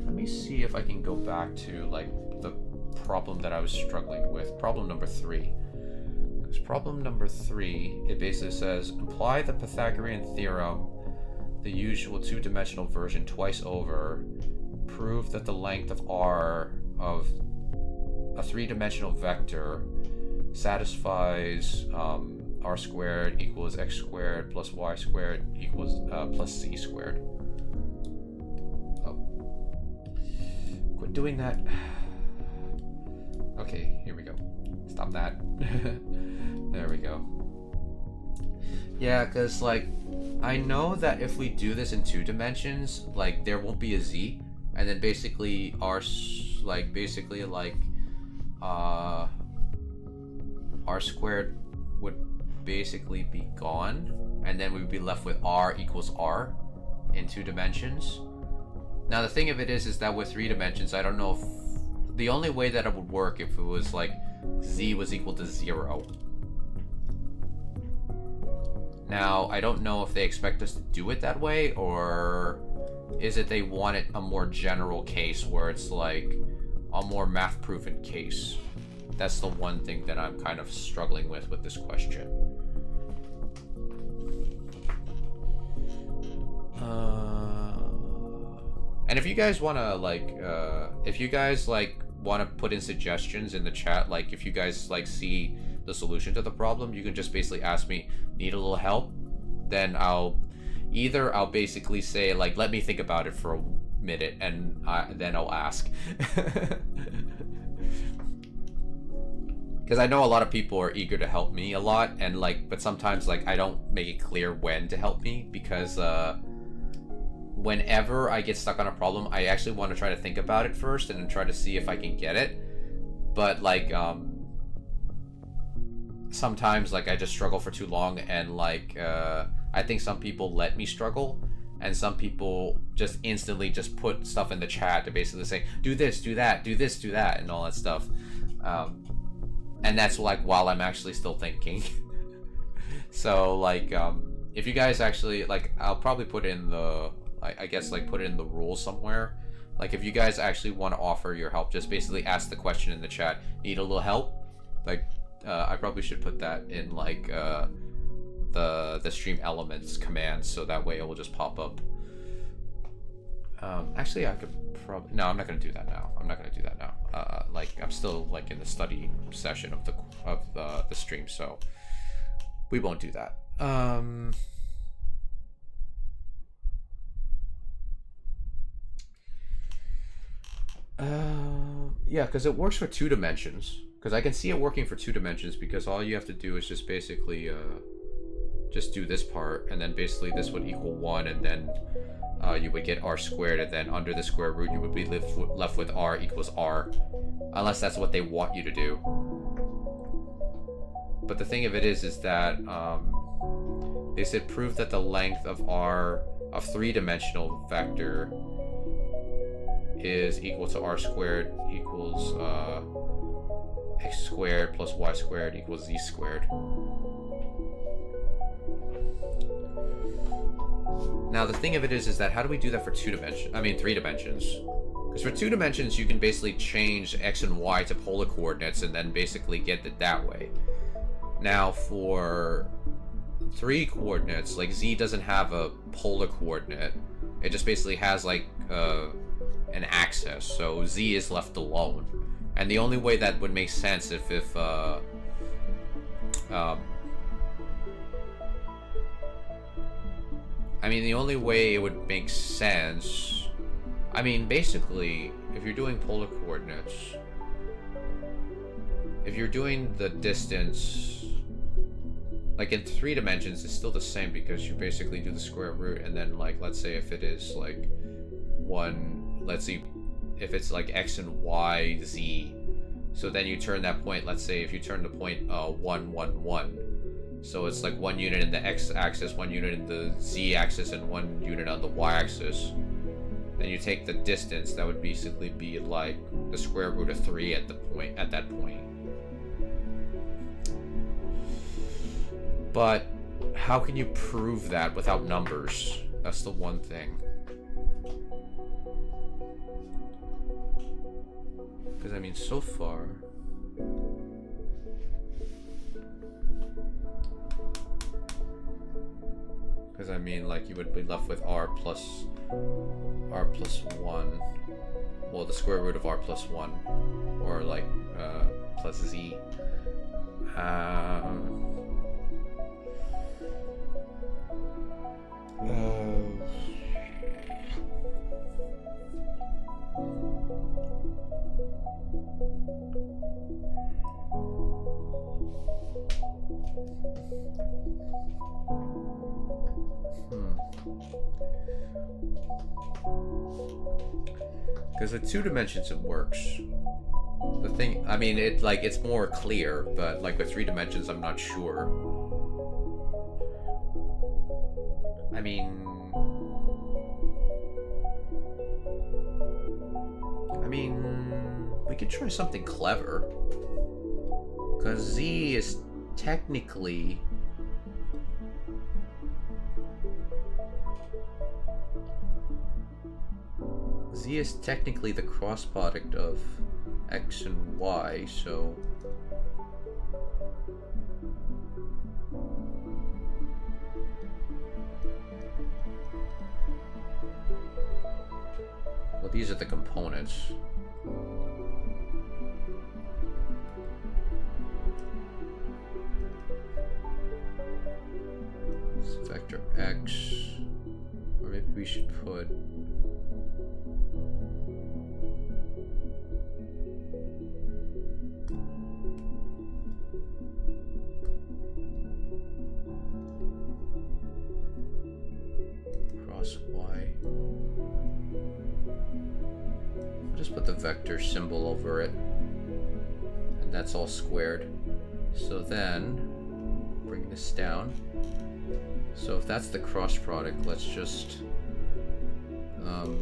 Let me see if I can go back to like the problem that I was struggling with. Problem number 3. Problem number 3, it basically says, apply the Pythagorean theorem, the usual 2-dimensional version, twice over. Prove that the length of r of a 3-dimensional vector satisfies r squared equals x squared plus y squared equals plus z squared. Oh. Quit doing that. Okay, here we go. Stop that. There we go. Yeah, because like I know that if we do this in 2 dimensions, like there won't be a z, and then basically r squared would basically be gone, and then we would be left with r equals r in 2 dimensions. Now the thing of it is that with 3 dimensions, I don't know if the only way that it would work if it was like z was equal to 0. Now, I don't know if they expect us to do it that way, or is it they want it a more general case where it's like a more math-proven case. That's the one thing that I'm kind of struggling with this question. And if you guys want to want to put in suggestions in the chat, like if you guys like see the solution to the problem, you can just basically ask me, need a little help? Then I'll basically say like, let me think about it for a minute, and then I'll ask. Because I know a lot of people are eager to help me a lot, and like, but sometimes like I don't make it clear when to help me, because whenever I get stuck on a problem, I actually want to try to think about it first and then try to see if I can get it. But like sometimes like I just struggle for too long, and like I think some people let me struggle, and some people just instantly just put stuff in the chat to basically say, do this, do that, do this, do that, and all that stuff. And that's like while I'm actually still thinking. So like, if you guys actually like, I'll probably put in the, I guess like put it in the rules somewhere. Like if you guys actually want to offer your help, just basically ask the question in the chat. Need a little help? Like, I probably should put that in like the stream elements command, so that way it will just pop up. Actually, I could probably, no, I'm not gonna do that now. I'm not gonna do that now. Like I'm still like in the study session of the stream, so we won't do that. Yeah, because it works for 2 dimensions. Because I can see it working for 2 dimensions, because all you have to do is just basically just do this part, and then basically this would equal 1, and then you would get r squared, and then under the square root you would be left with r equals r, unless that's what they want you to do. But the thing of it is that they said prove that the length of r of 3-dimensional vector is equal to r squared equals x squared plus y squared equals z squared. Now the thing of it is that how do we do that for 3 dimensions? Because for 2 dimensions you can basically change x and y to polar coordinates and then basically get it that way. Now for 3 coordinates, like z doesn't have a polar coordinate. It just basically has like an axis, so z is left alone. And the only way that would make sense if I mean, the only way it would make sense, I mean, basically, if you're doing polar coordinates, if you're doing the distance, like in 3 dimensions, it's still the same, because you basically do the square root, and then, like, let's say if it is, like, 1, let's see, if it's, like, x and y, z, so then you turn that point, let's say if you turn the point 1, 1, 1, so it's like 1 unit in the x-axis, 1 unit in the z-axis, and 1 unit on the y-axis. Then you take the distance, that would basically be like the square root of 3 at that point. But how can you prove that without numbers? That's the one thing. Because I mean, so far, because I mean, like, you would be left with r plus 1, well, the square root of r plus 1, or like plus z. Because at 2 dimensions it works. The thing, I mean, it's more clear, but like with 3 dimensions, I'm not sure. I mean, we could try something clever. Because z is technically, the cross product of x and y, so well, these are the components. It's vector x, or maybe we should put cross y. I'll just put the vector symbol over it, and that's all squared. So then bring this down. So if that's the cross product, let's just Um,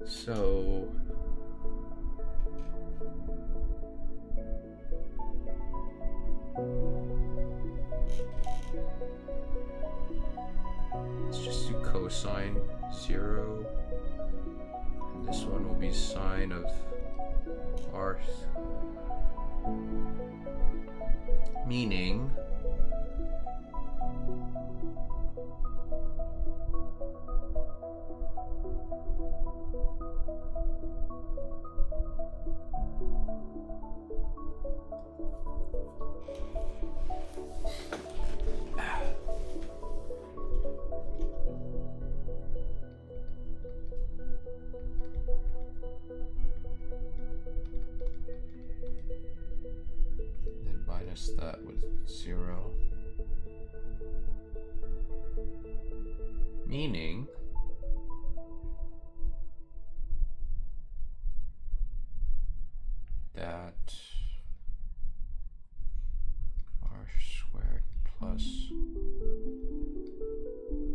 so let's just do cosine 0, and this one will be sine of r, meaning then minus that with 0, meaning that r squared plus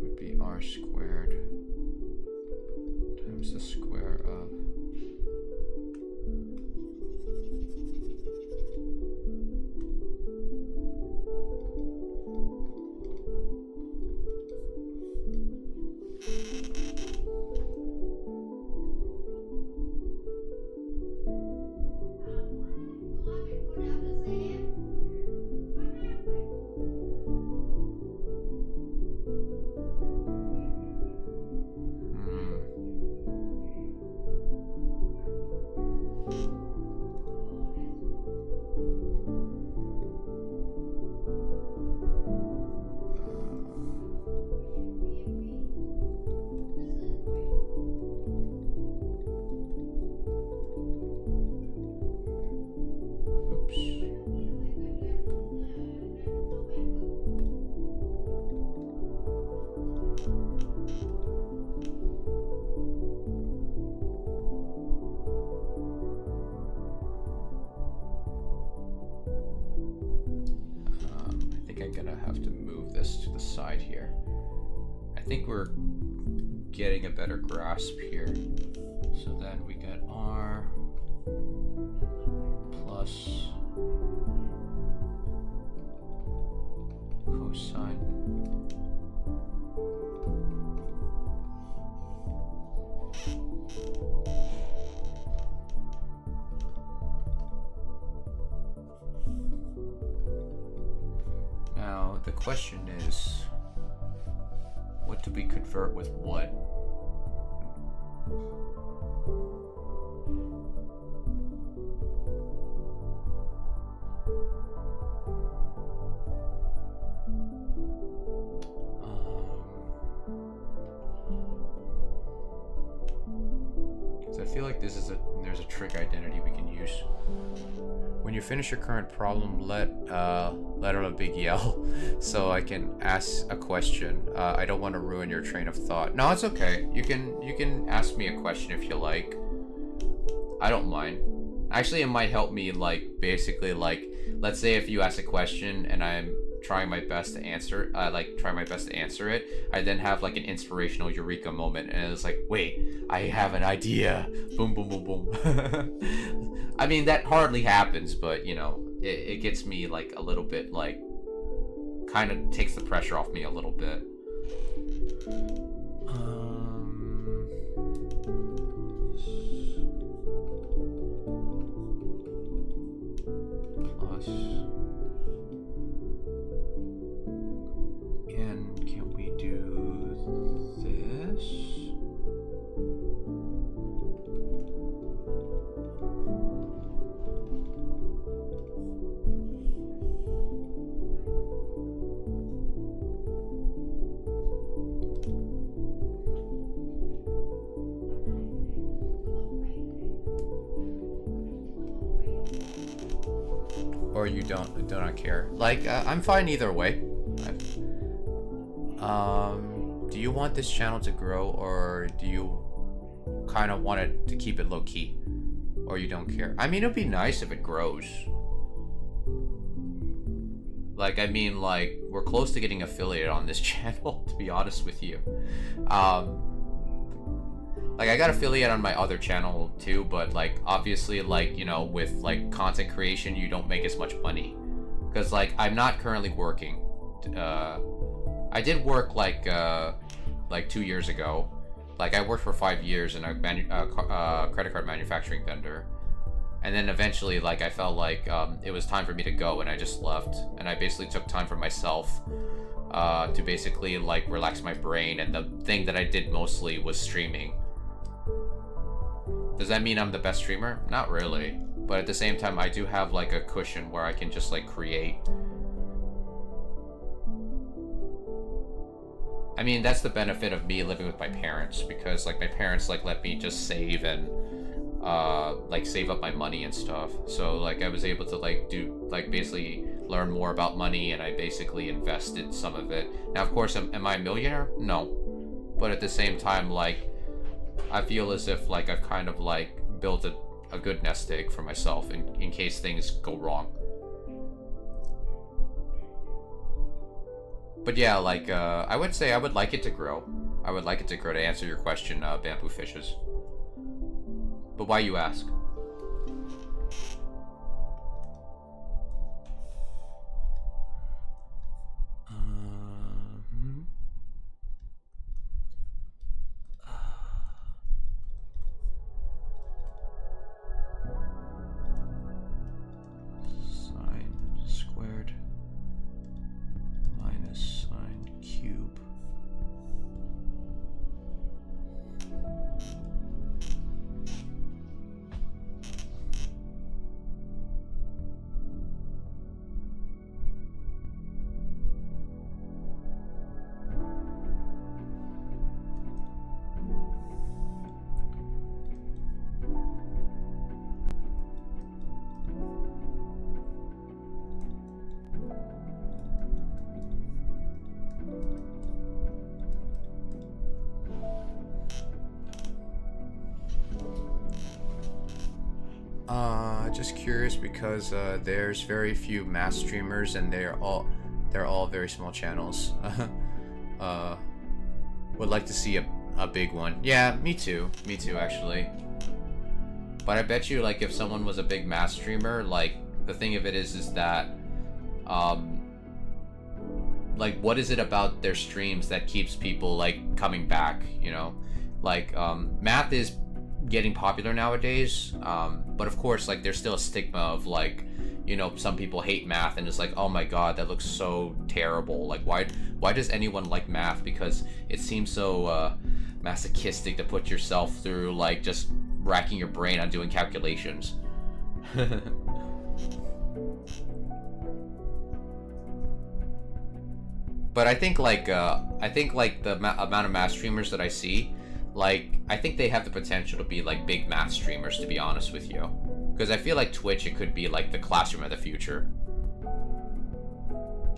would be r squared times the square of to the side here. I think we're getting a better grasp here. So then we get r plus cosine Now, the question is, what do we convert with what? So I feel like there's a trig identity we can use. When you finish your current problem, let out a big yell so I can ask a question. I don't want to ruin your train of thought. No, it's okay. You can ask me a question if you like. I don't mind. Actually, it might help me, like, basically, like, let's say if you ask a question and I'm trying my best to answer it, I then have like an inspirational eureka moment, and it's like, wait, I have an idea. Boom, boom, boom, boom. I mean, that hardly happens, but you know, it gets me like a little bit, like, kind of takes the pressure off me a little bit. Plus, and can we do this? Or you do not care. Like, I'm fine either way. Do you want this channel to grow, or do you kind of want it to keep it low key? Or you don't care? I mean, it'd be nice if it grows. Like, I mean, like, we're close to getting affiliated on this channel, to be honest with you. Like, I got affiliate on my other channel too, but like, obviously, like, you know, with like content creation, you don't make as much money. Because like, I'm not currently working. I did work like 2 years ago. Like, I worked for 5 years in a credit card manufacturing vendor. And then eventually, like, I felt like it was time for me to go, and I just left. And I basically took time for myself to basically, like, relax my brain. And the thing that I did mostly was streaming. Does that mean I'm the best streamer? Not really. But at the same time, I do have, like, a cushion where I can just, like, create. I mean, that's the benefit of me living with my parents, because, like, my parents, like, let me just save and like save up my money and stuff. So like I was able to like do like basically learn more about money, and I basically invested some of it. Now, of course, am I a millionaire? No. But at the same time, like, I feel as if like I've kind of like built a good nest egg for myself in case things go wrong. But yeah, like I would say I would like it to grow. I would like it to grow, to answer your question, Bamboo Fishes. But why, you ask? Sine squared minus sine cube. Just curious because there's very few math streamers, and they're all very small channels. Would like to see a big one. Yeah, me too actually. But I bet you, like, if someone was a big math streamer, like, the thing of it is that like, what is it about their streams that keeps people like coming back, you know? Like, math is getting popular nowadays, but of course, like, there's still a stigma of, like, you know, some people hate math, and it's like, oh my god, that looks so terrible. Like, why does anyone like math? Because it seems so masochistic to put yourself through, like, just racking your brain on doing calculations. But I think like the amount of math streamers that I see, like, I think they have the potential to be like big math streamers, to be honest with you. Because I feel like Twitch, it could be like the classroom of the future.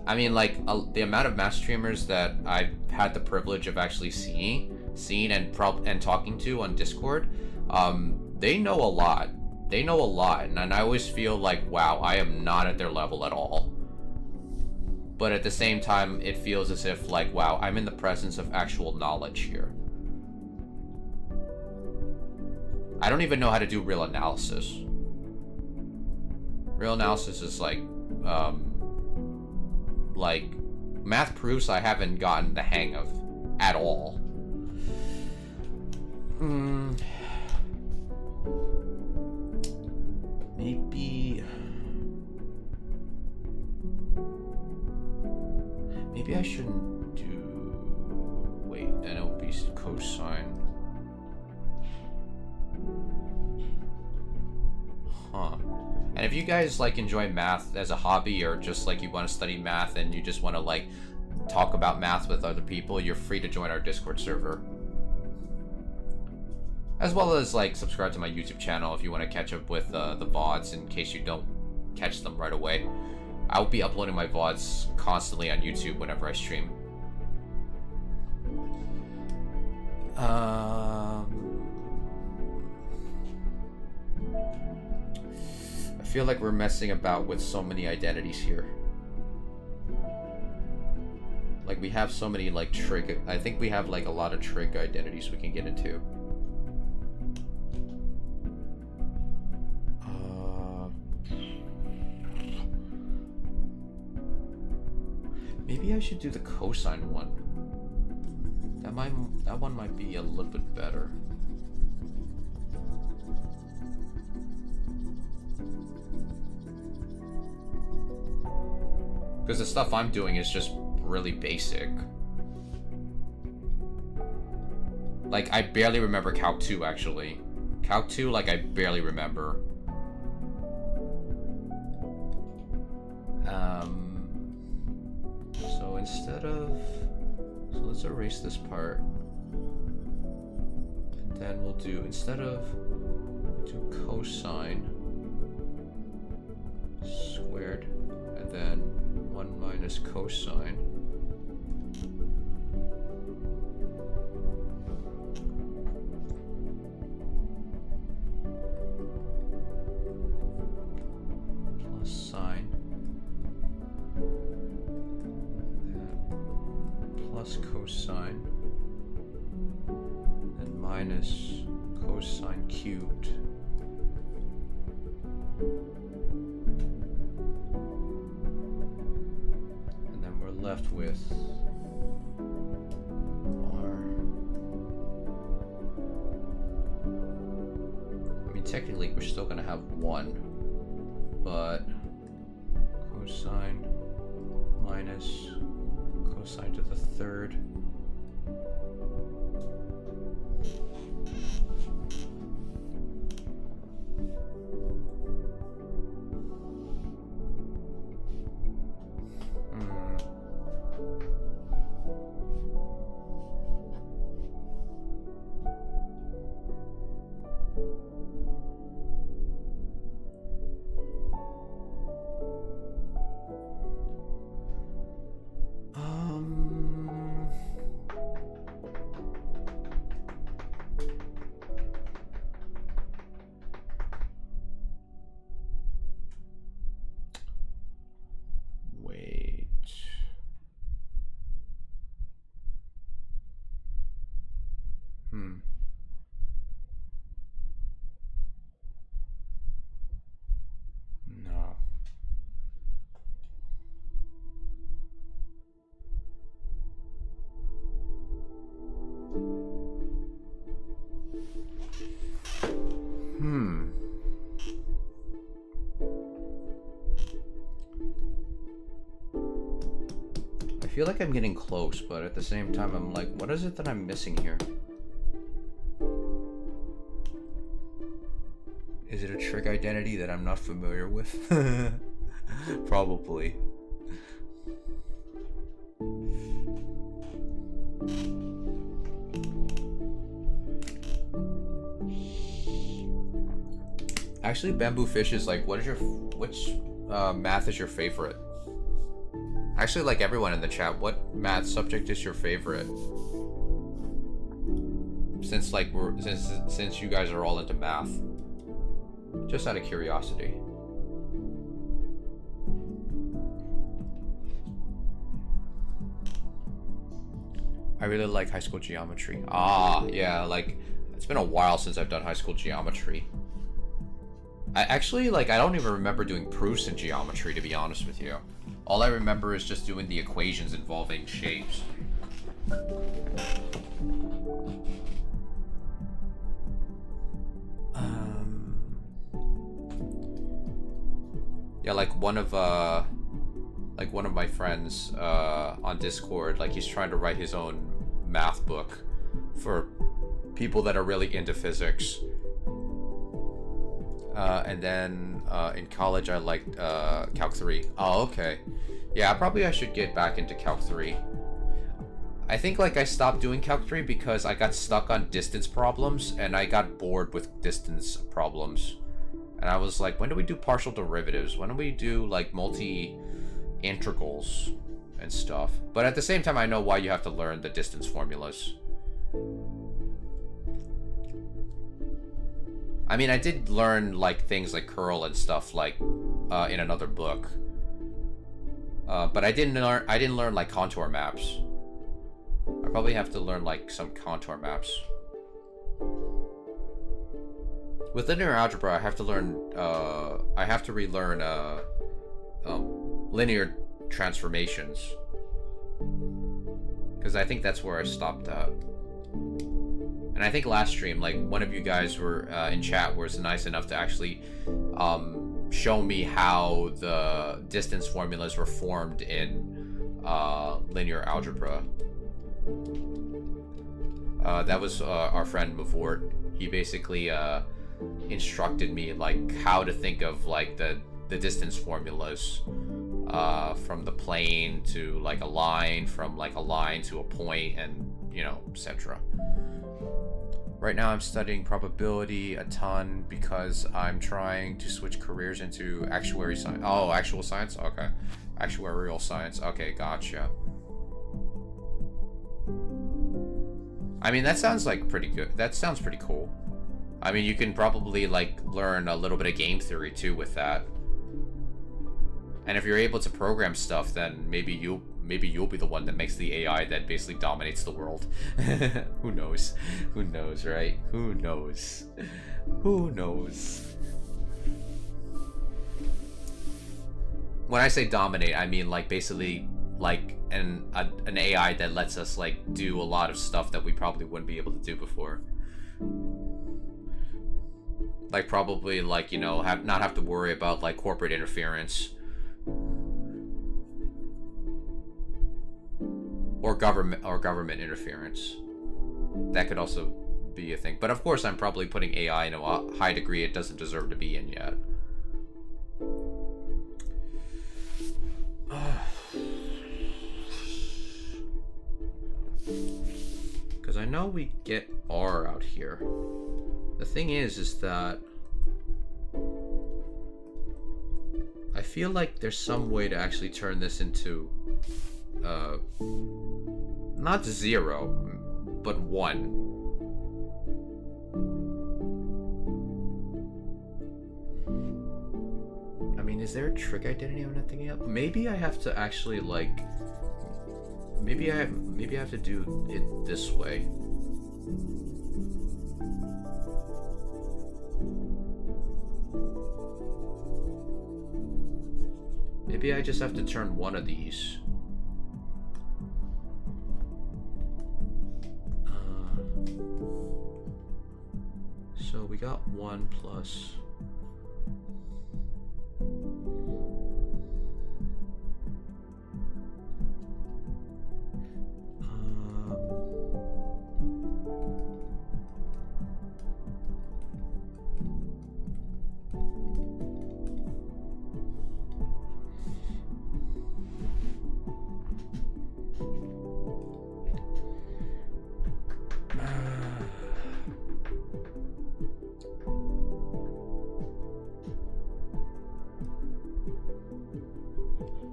I mean, like, the amount of math streamers that I've had the privilege of actually seeing and talking to on Discord, they know a lot. They know a lot, and I always feel like, wow, I am not at their level at all. But at the same time, it feels as if, like, wow, I'm in the presence of actual knowledge here. I don't even know how to do real analysis. Real analysis is like math proofs I haven't gotten the hang of at all. Maybe I shouldn't do... Wait, then it'll be cosine. Huh. And if you guys, like, enjoy math as a hobby, or just, like, you want to study math and you just want to, like, talk about math with other people, you're free to join our Discord server. As well as, like, subscribe to my YouTube channel if you want to catch up with the VODs in case you don't catch them right away. I'll be uploading my VODs constantly on YouTube whenever I stream. feel like we're messing about with so many identities here. Like, we have so many, like, trig... I think we have, like, a lot of trig identities we can get into. Maybe I should do the cosine one. That one might be a little bit better. Because the stuff I'm doing is just really basic. Like, I barely remember Calc 2, actually. Calc 2, like, I barely remember. So instead of... So let's erase this part. And then we'll do, instead of... do cosine squared, and then 1 minus cosine. Plus sine. Plus cosine. And minus cosine cubed. And then we're left with r. I mean, technically we're still gonna have 1, but cosine minus cosine to the third. No. I feel like I'm getting close, but at the same time, I'm like, what is it that I'm missing here? Is it a trig identity that I'm not familiar with? Probably. Actually, Bamboo Fish is like, which math is your favorite? Actually, like everyone in the chat, what math subject is your favorite? Since like since you guys are all into math. Just out of curiosity. I really like high school geometry. Ah, yeah, like it's been a while since I've done high school geometry. I actually, like, I don't even remember doing proofs in geometry, to be honest with you. All I remember is just doing the equations involving shapes. Yeah, like one of my friends on Discord, like he's trying to write his own math book for people that are really into physics. And then in college I liked Calc 3. Oh, okay. Yeah, I should get back into Calc 3. I think like I stopped doing Calc 3 because I got stuck on distance problems and I got bored with distance problems. And I was like, when do we do partial derivatives? When do we do like multi-integrals and stuff? But at the same time, I know why you have to learn the distance formulas. I mean, I did learn like things like curl and stuff like in another book. But I didn't learn like contour maps. I probably have to learn like some contour maps. With linear algebra, I have to learn. I have to relearn linear transformations, because I think that's where I stopped at. And I think last stream, like one of you guys were in chat was nice enough to actually show me how the distance formulas were formed in linear algebra. That was our friend Mavort. He basically instructed me like how to think of like the distance formulas from the plane to like a line, from like a line to a point, and you know, etc. Right now I'm studying probability a ton because I'm trying to switch careers into actuary science. Oh, actual science? Okay. Actuarial science. Okay, gotcha. I mean, that sounds like pretty good. That sounds pretty cool. I mean, you can probably like learn a little bit of game theory too with that. And if you're able to program stuff, then maybe you'll be the one that makes the AI that basically dominates the world. Who knows? Who knows, right? Who knows? Who knows? When I say dominate, I mean like basically like an AI that lets us like do a lot of stuff that we probably wouldn't be able to do before. Like probably like, you know, not have to worry about like corporate interference. Or government interference. That could also be a thing. But of course, I'm probably putting AI in a high degree it doesn't deserve to be in yet. Because I know we get R out here. The thing is that I feel like there's some way to actually turn this into not 0, but 1. I mean, is there a trick I didn't even think of? Maybe I have to actually like maybe I have to do it this way. Maybe I just have to turn one of these. So we got 1 plus.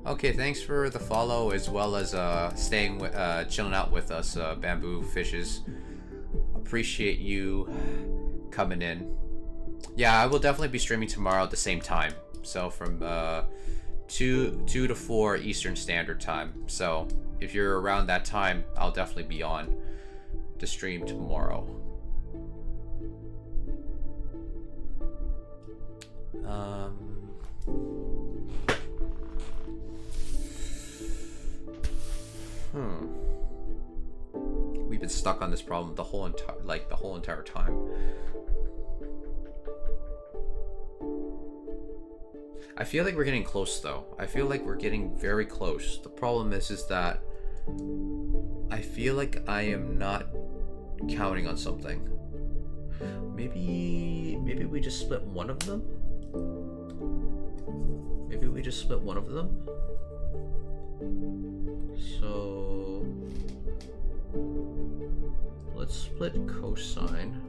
Okay, thanks for the follow as well as staying chilling out with us, Bamboo Fishes. Appreciate you coming in. Yeah, I will definitely be streaming tomorrow at the same time. So from 2 to 4 Eastern Standard Time. So if you're around that time, I'll definitely be on to stream tomorrow. We've been stuck on this problem the whole entire time. I feel like we're getting close though. I feel like we're getting very close. The problem is that I feel like I am not counting on something. Maybe we just split one of them? Maybe we just split one of them? So let's split cosine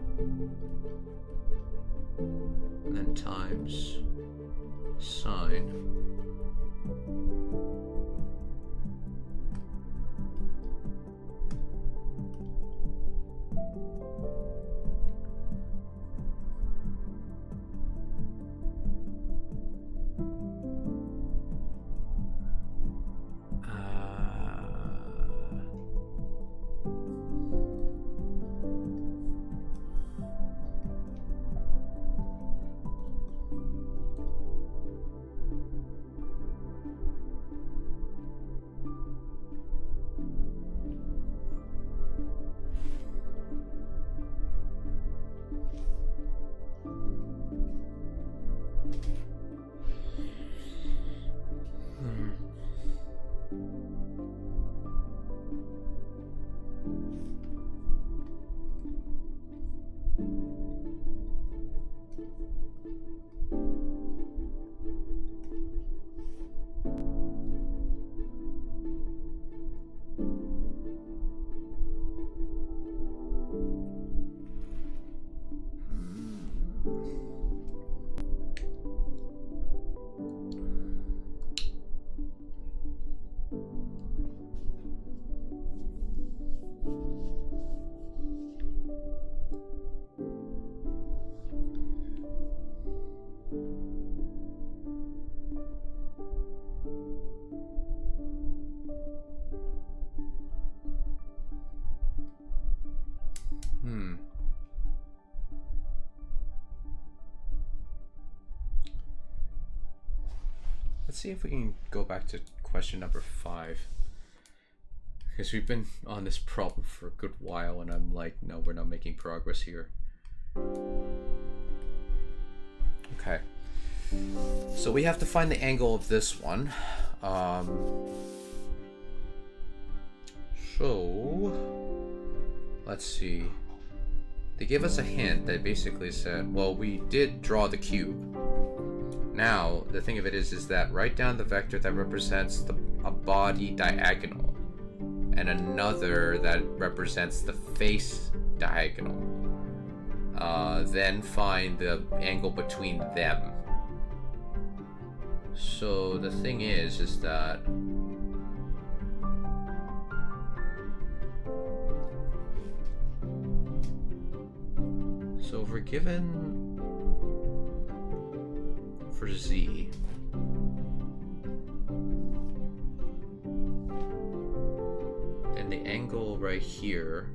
and then times sine. Let's see if we can go back to question number 5. Because we've been on this problem for a good while and I'm like, no, we're not making progress here. Okay. So we have to find the angle of this one. So let's see. They gave us a hint that basically said, well, we did draw the cube. Now, the thing of it is that write down the vector that represents a body diagonal and another that represents the face diagonal. Then find the angle between them. So the thing is that so if we're given for Z and the angle right here,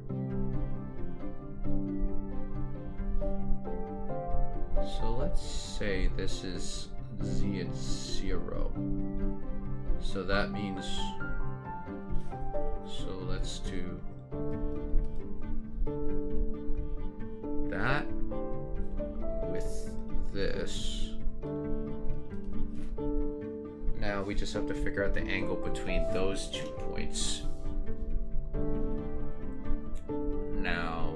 so let's say this is Z at 0, so that means, so let's do that with this. Now we just have to figure out the angle between those 2 points. Now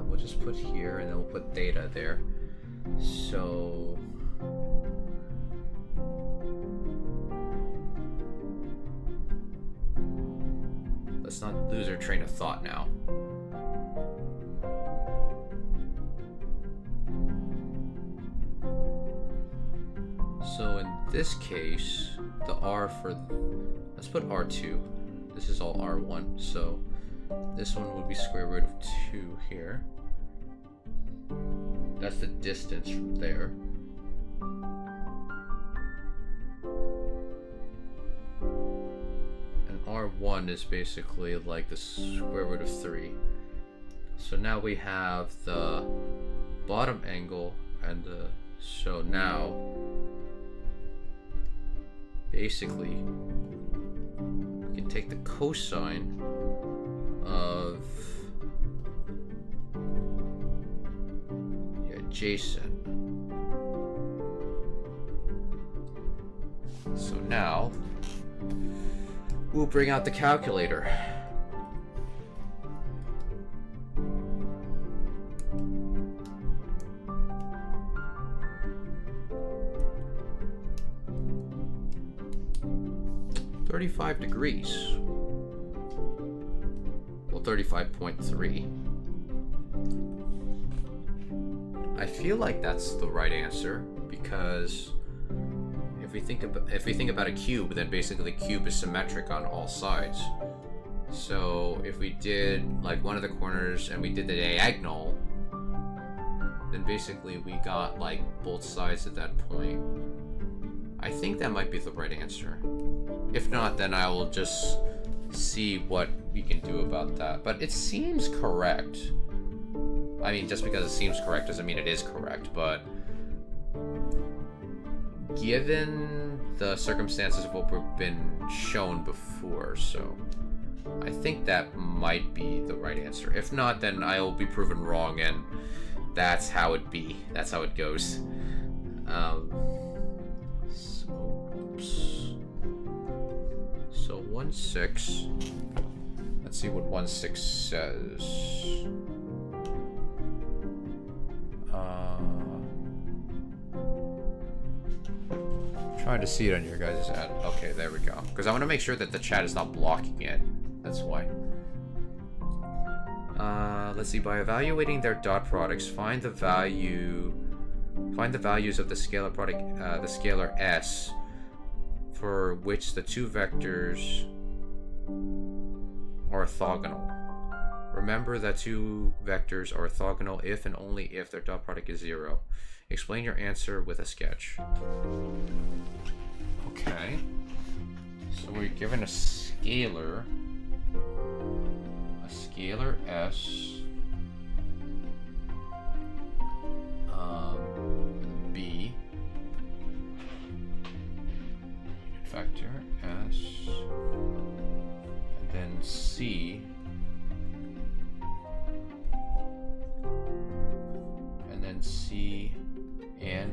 we'll just put here and then we'll put theta there. So let's not lose our train of thought now. So in this case, the R for, let's put R2. This is all R1, so this one would be square root of 2 here. That's the distance from there. R1 is basically like the square root of 3. So now we have the bottom angle and the, so now basically we can take the cosine of adjacent. So now we'll bring out the calculator. $35 degrees. Well, 35.3. I feel like that's the right answer because if we think about a cube, then basically the cube is symmetric on all sides. So if we did like one of the corners and we did the diagonal, then basically we got like both sides at that point. I think that might be the right answer. If not, then I will just see what we can do about that. But it seems correct. I mean, just because it seems correct doesn't mean it is correct, but given the circumstances of what we've been shown before, so I think that might be the right answer. If not, then I'll be proven wrong, and that's how it be. That's how it goes. So 1/6. Let's see what 1/6 says. Trying to see it on your guys' end. Okay, there we go. Because I want to make sure that the chat is not blocking it. That's why. Let's see. By evaluating their dot products, find the values of the scalar product, the scalar s, for which the two vectors are orthogonal. Remember that two vectors are orthogonal if and only if their dot product is 0. Explain your answer with a sketch. Okay. So we're given a scalar s, b, vector s, and then c, and then c and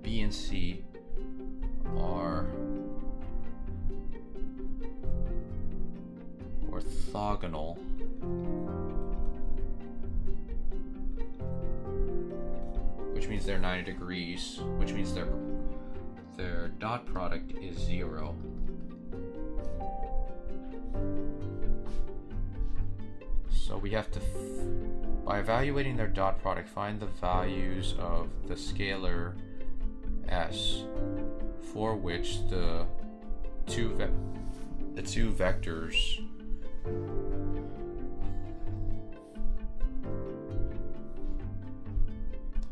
b and c are orthogonal, which means they're 90 degrees, which means their dot product is 0. So we have to, by evaluating their dot product, find the values of the scalar s for which the two vectors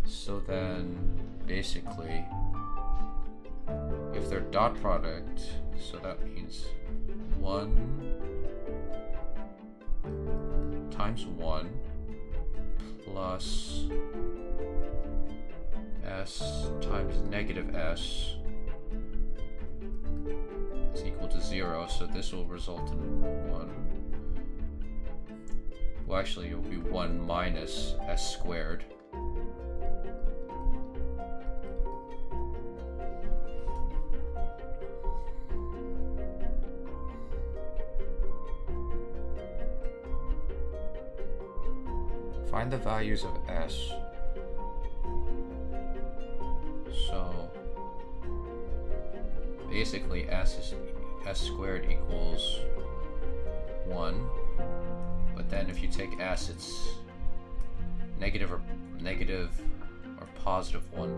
so then basically if their dot product, so that means 1 times 1 plus s times negative s is equal to 0, so this will result in 1. Well, actually, it will be 1 minus s squared. Find the values of s. So basically s squared equals 1, but then if you take s, it's negative or positive 1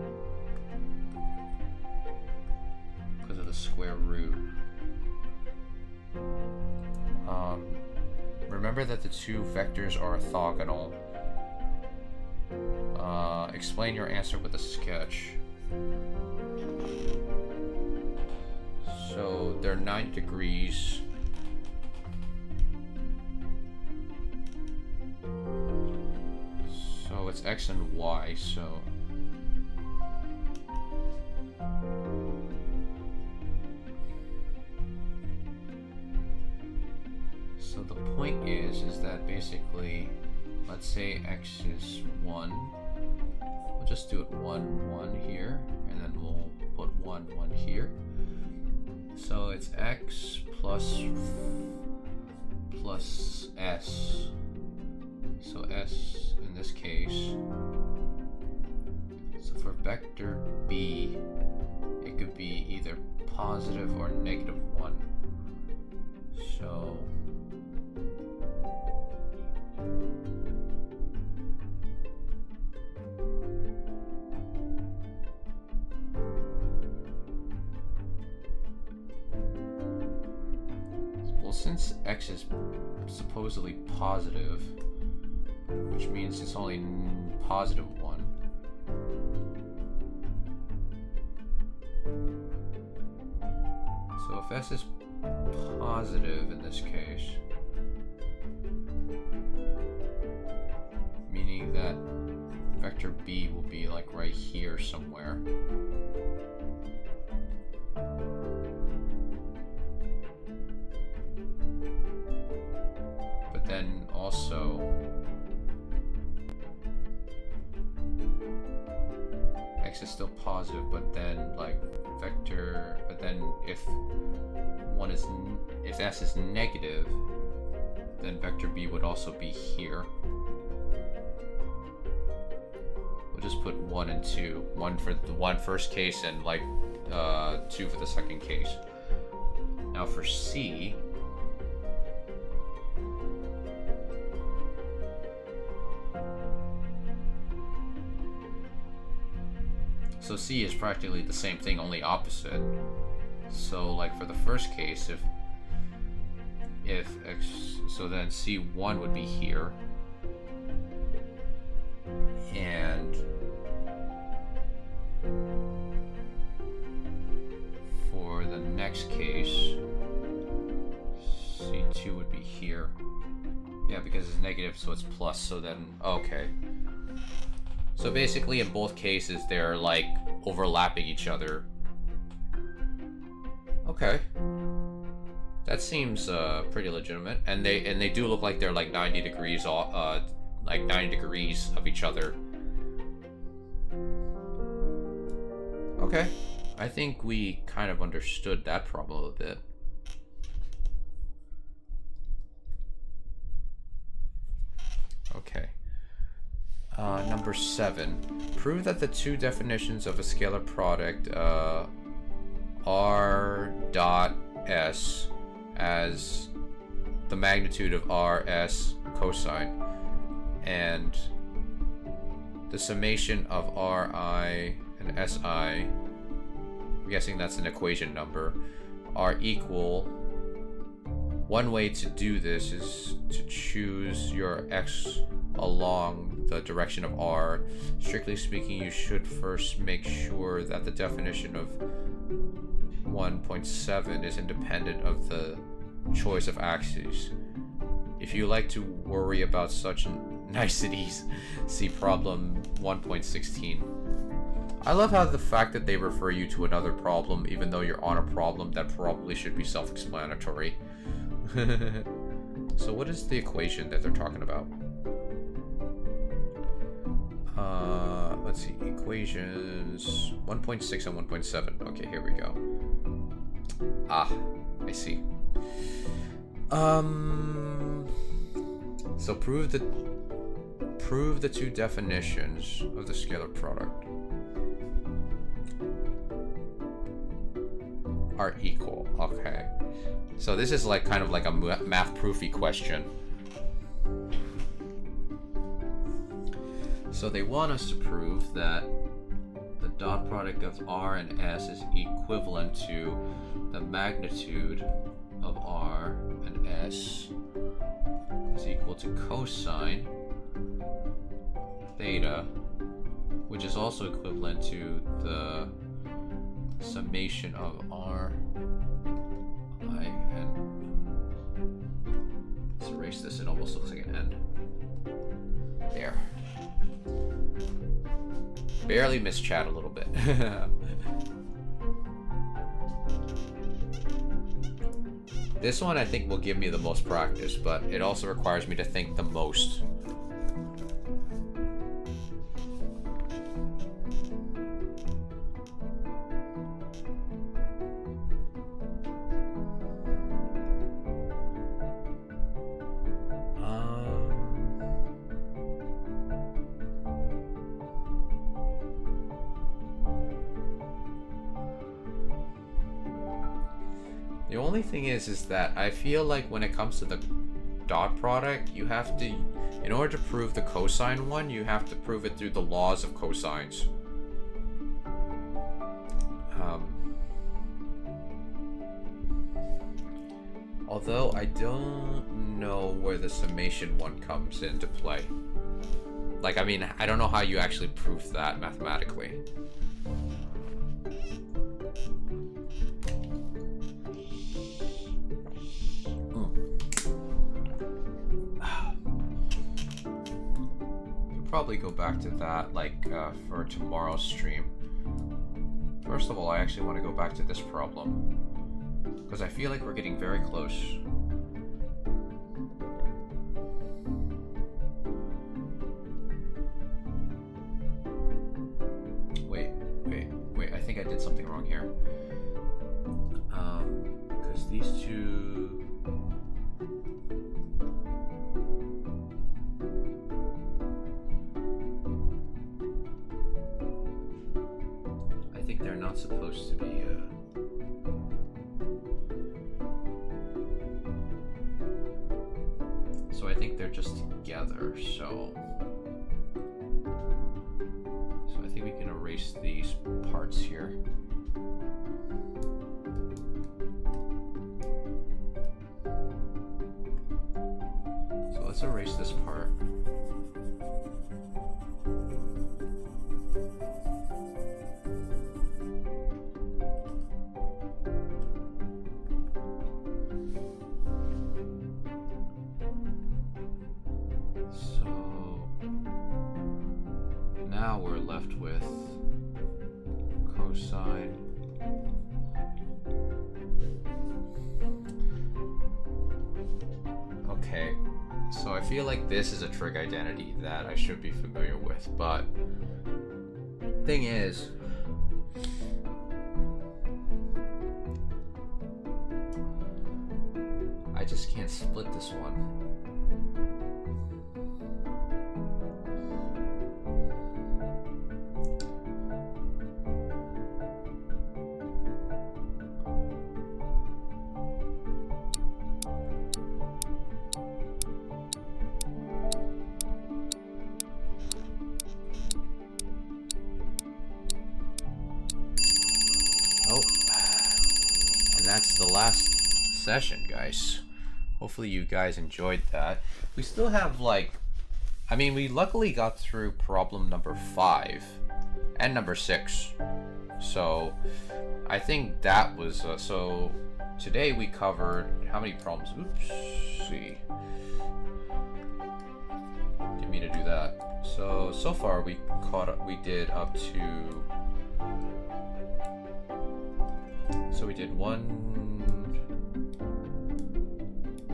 because of the square root. Remember that the two vectors are orthogonal. Explain your answer with a sketch. So they're 90 degrees. So it's x and y, so the point is that basically, let's say x is 1. We'll just do it 1, 1 here, and then we'll put 1, 1 here. So it's x plus s. So s in this case. So for vector b, it could be either positive or negative 1. So since x is supposedly positive, which means it's only positive 1, so if s is positive in this case, meaning that vector b will be like right here somewhere. Then also x is still positive, but then if s is negative, then vector b would also be here. We'll just put 1 and 2, 1 for the first case and 2 for the second case. Now for C, so C is practically the same thing, only opposite. So like for the first case, if X, so then C1 would be here, and for the next case, C2 would be here. Yeah, because it's negative, so it's plus, so then, okay. So basically in both cases, they're like overlapping each other. Okay. That seems pretty legitimate. And they do look like they're like 90 degrees like 90 degrees of each other. Okay. I think we kind of understood that problem a bit. Okay. Number 7. Prove that the two definitions of a scalar product R dot S as the magnitude of RS cosine and the summation of Ri and Si, I'm guessing that's an equation number, are equal. One way to do this is to choose your x along the direction of R. Strictly speaking, you should first make sure that the definition of 1.7 is independent of the choice of axes. If you like to worry about such niceties, see problem 1.16. I love how the fact that they refer you to another problem even though you're on a problem that probably should be self-explanatory. So what is the equation that they're talking about? Let's see, equations 1.6 and 1.7. Okay, here we go. Ah, I see. So prove the two definitions of the scalar product are equal. Okay. So this is like kind of like a math proofy question. So they want us to prove that the dot product of R and S is equivalent to the magnitude of R and S is equal to cosine theta, which is also equivalent to the summation of R I and let's erase this, it almost looks like an end. There. Barely missed chat a little bit. This one I think will give me the most practice, but it also requires me to think the most. The only thing is that I feel like when it comes to the dot product, you have to, in order to prove the cosine one, you have to prove it through the laws of cosines. Although I don't know where the summation one comes into play. Like, I mean, I don't know how you actually prove that mathematically. Probably go back to that like for tomorrow's stream. First of all, I actually want to go back to this problem because I feel like we're getting very close. Wait, I think I did something wrong here. Because these two, they're not supposed to be So I think they're just together, so I think we can erase these parts here. So let's erase this part. Now we're left with cosine. Okay, so I feel like this is a trig identity that I should be familiar with, but thing is, I just can't split this one. That's the last session, guys. Hopefully you guys enjoyed that. We still have we luckily got through problem number 5 and number 6. So I think that was so today we covered how many problems? Oops, see. Didn't mean to do that. So far we did up to, so we did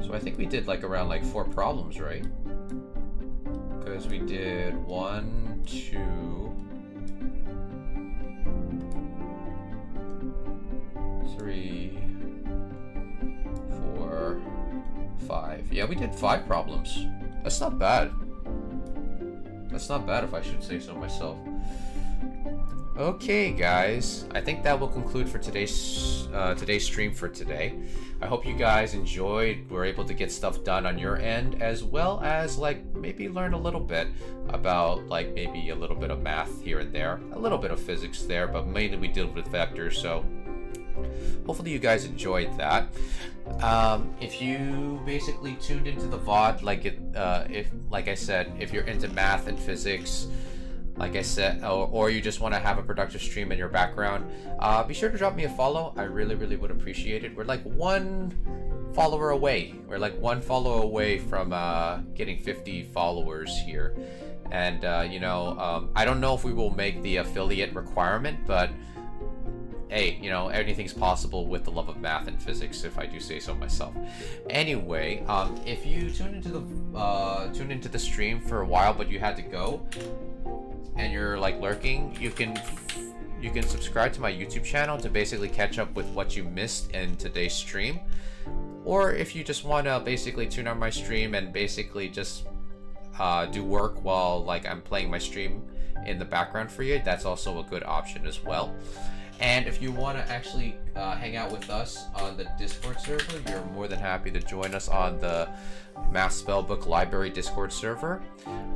so I think we did around 4 problems, right? Because we did 1, 2, 3, 4, 5. Yeah, we did 5 problems. That's not bad. That's not bad if I should say so myself. Okay, guys, I think that will conclude for today's stream for today. I hope you guys enjoyed, were able to get stuff done on your end, as well as maybe learn a little bit about maybe a little bit of math here and there, a little bit of physics there, but mainly we deal with vectors. So hopefully you guys enjoyed that. If you basically tuned into the VOD, like I said, if you're into math and physics, like I said, or you just want to have a productive stream in your background, be sure to drop me a follow. I really would appreciate it. We're one follower away. We're one follow away from getting 50 followers here. And I don't know if we will make the affiliate requirement, but hey, anything's possible with the love of math and physics, if I do say so myself. Anyway, if you tuned into the stream for a while but you had to go, and you're lurking, you can subscribe to my YouTube channel to basically catch up with what you missed in today's stream. Or if you just want to basically tune on my stream and basically just do work while I'm playing my stream in the background for you, that's also a good option as well. And if you want to actually hang out with us on the Discord server, you're more than happy to join us on the Math Spellbook Library Discord server.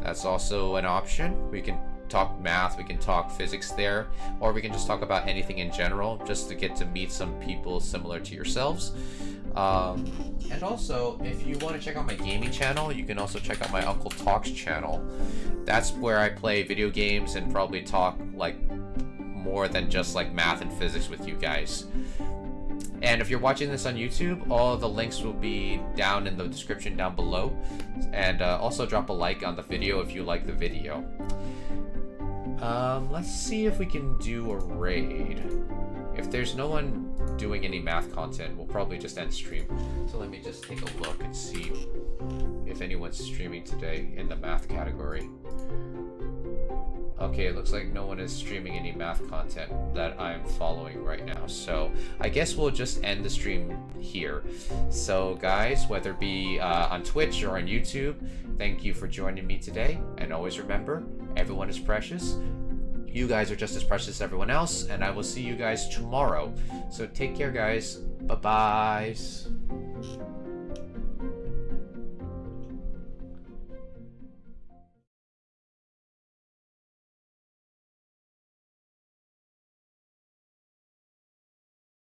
That's also an option. We can talk math, we can talk physics there, or we can just talk about anything in general, just to get to meet some people similar to yourselves. And also, if you want to check out my gaming channel, you can also check out my Uncle Talks channel. That's where I play video games and probably talk more than just math and physics with you guys. And if you're watching this on YouTube, all the links will be down in the description down below. And also drop a like on the video if you like the video. Let's see if we can do a raid. If there's no one doing any math content, we'll probably just end stream. So let me just take a look and see if anyone's streaming today in the math category. Okay, it looks like no one is streaming any math content that I'm following right now. So I guess we'll just end the stream here. So guys, whether it be on Twitch or on YouTube, thank you for joining me today. And always remember, everyone is precious. You guys are just as precious as everyone else. And I will see you guys tomorrow. So take care, guys. Bye-bye.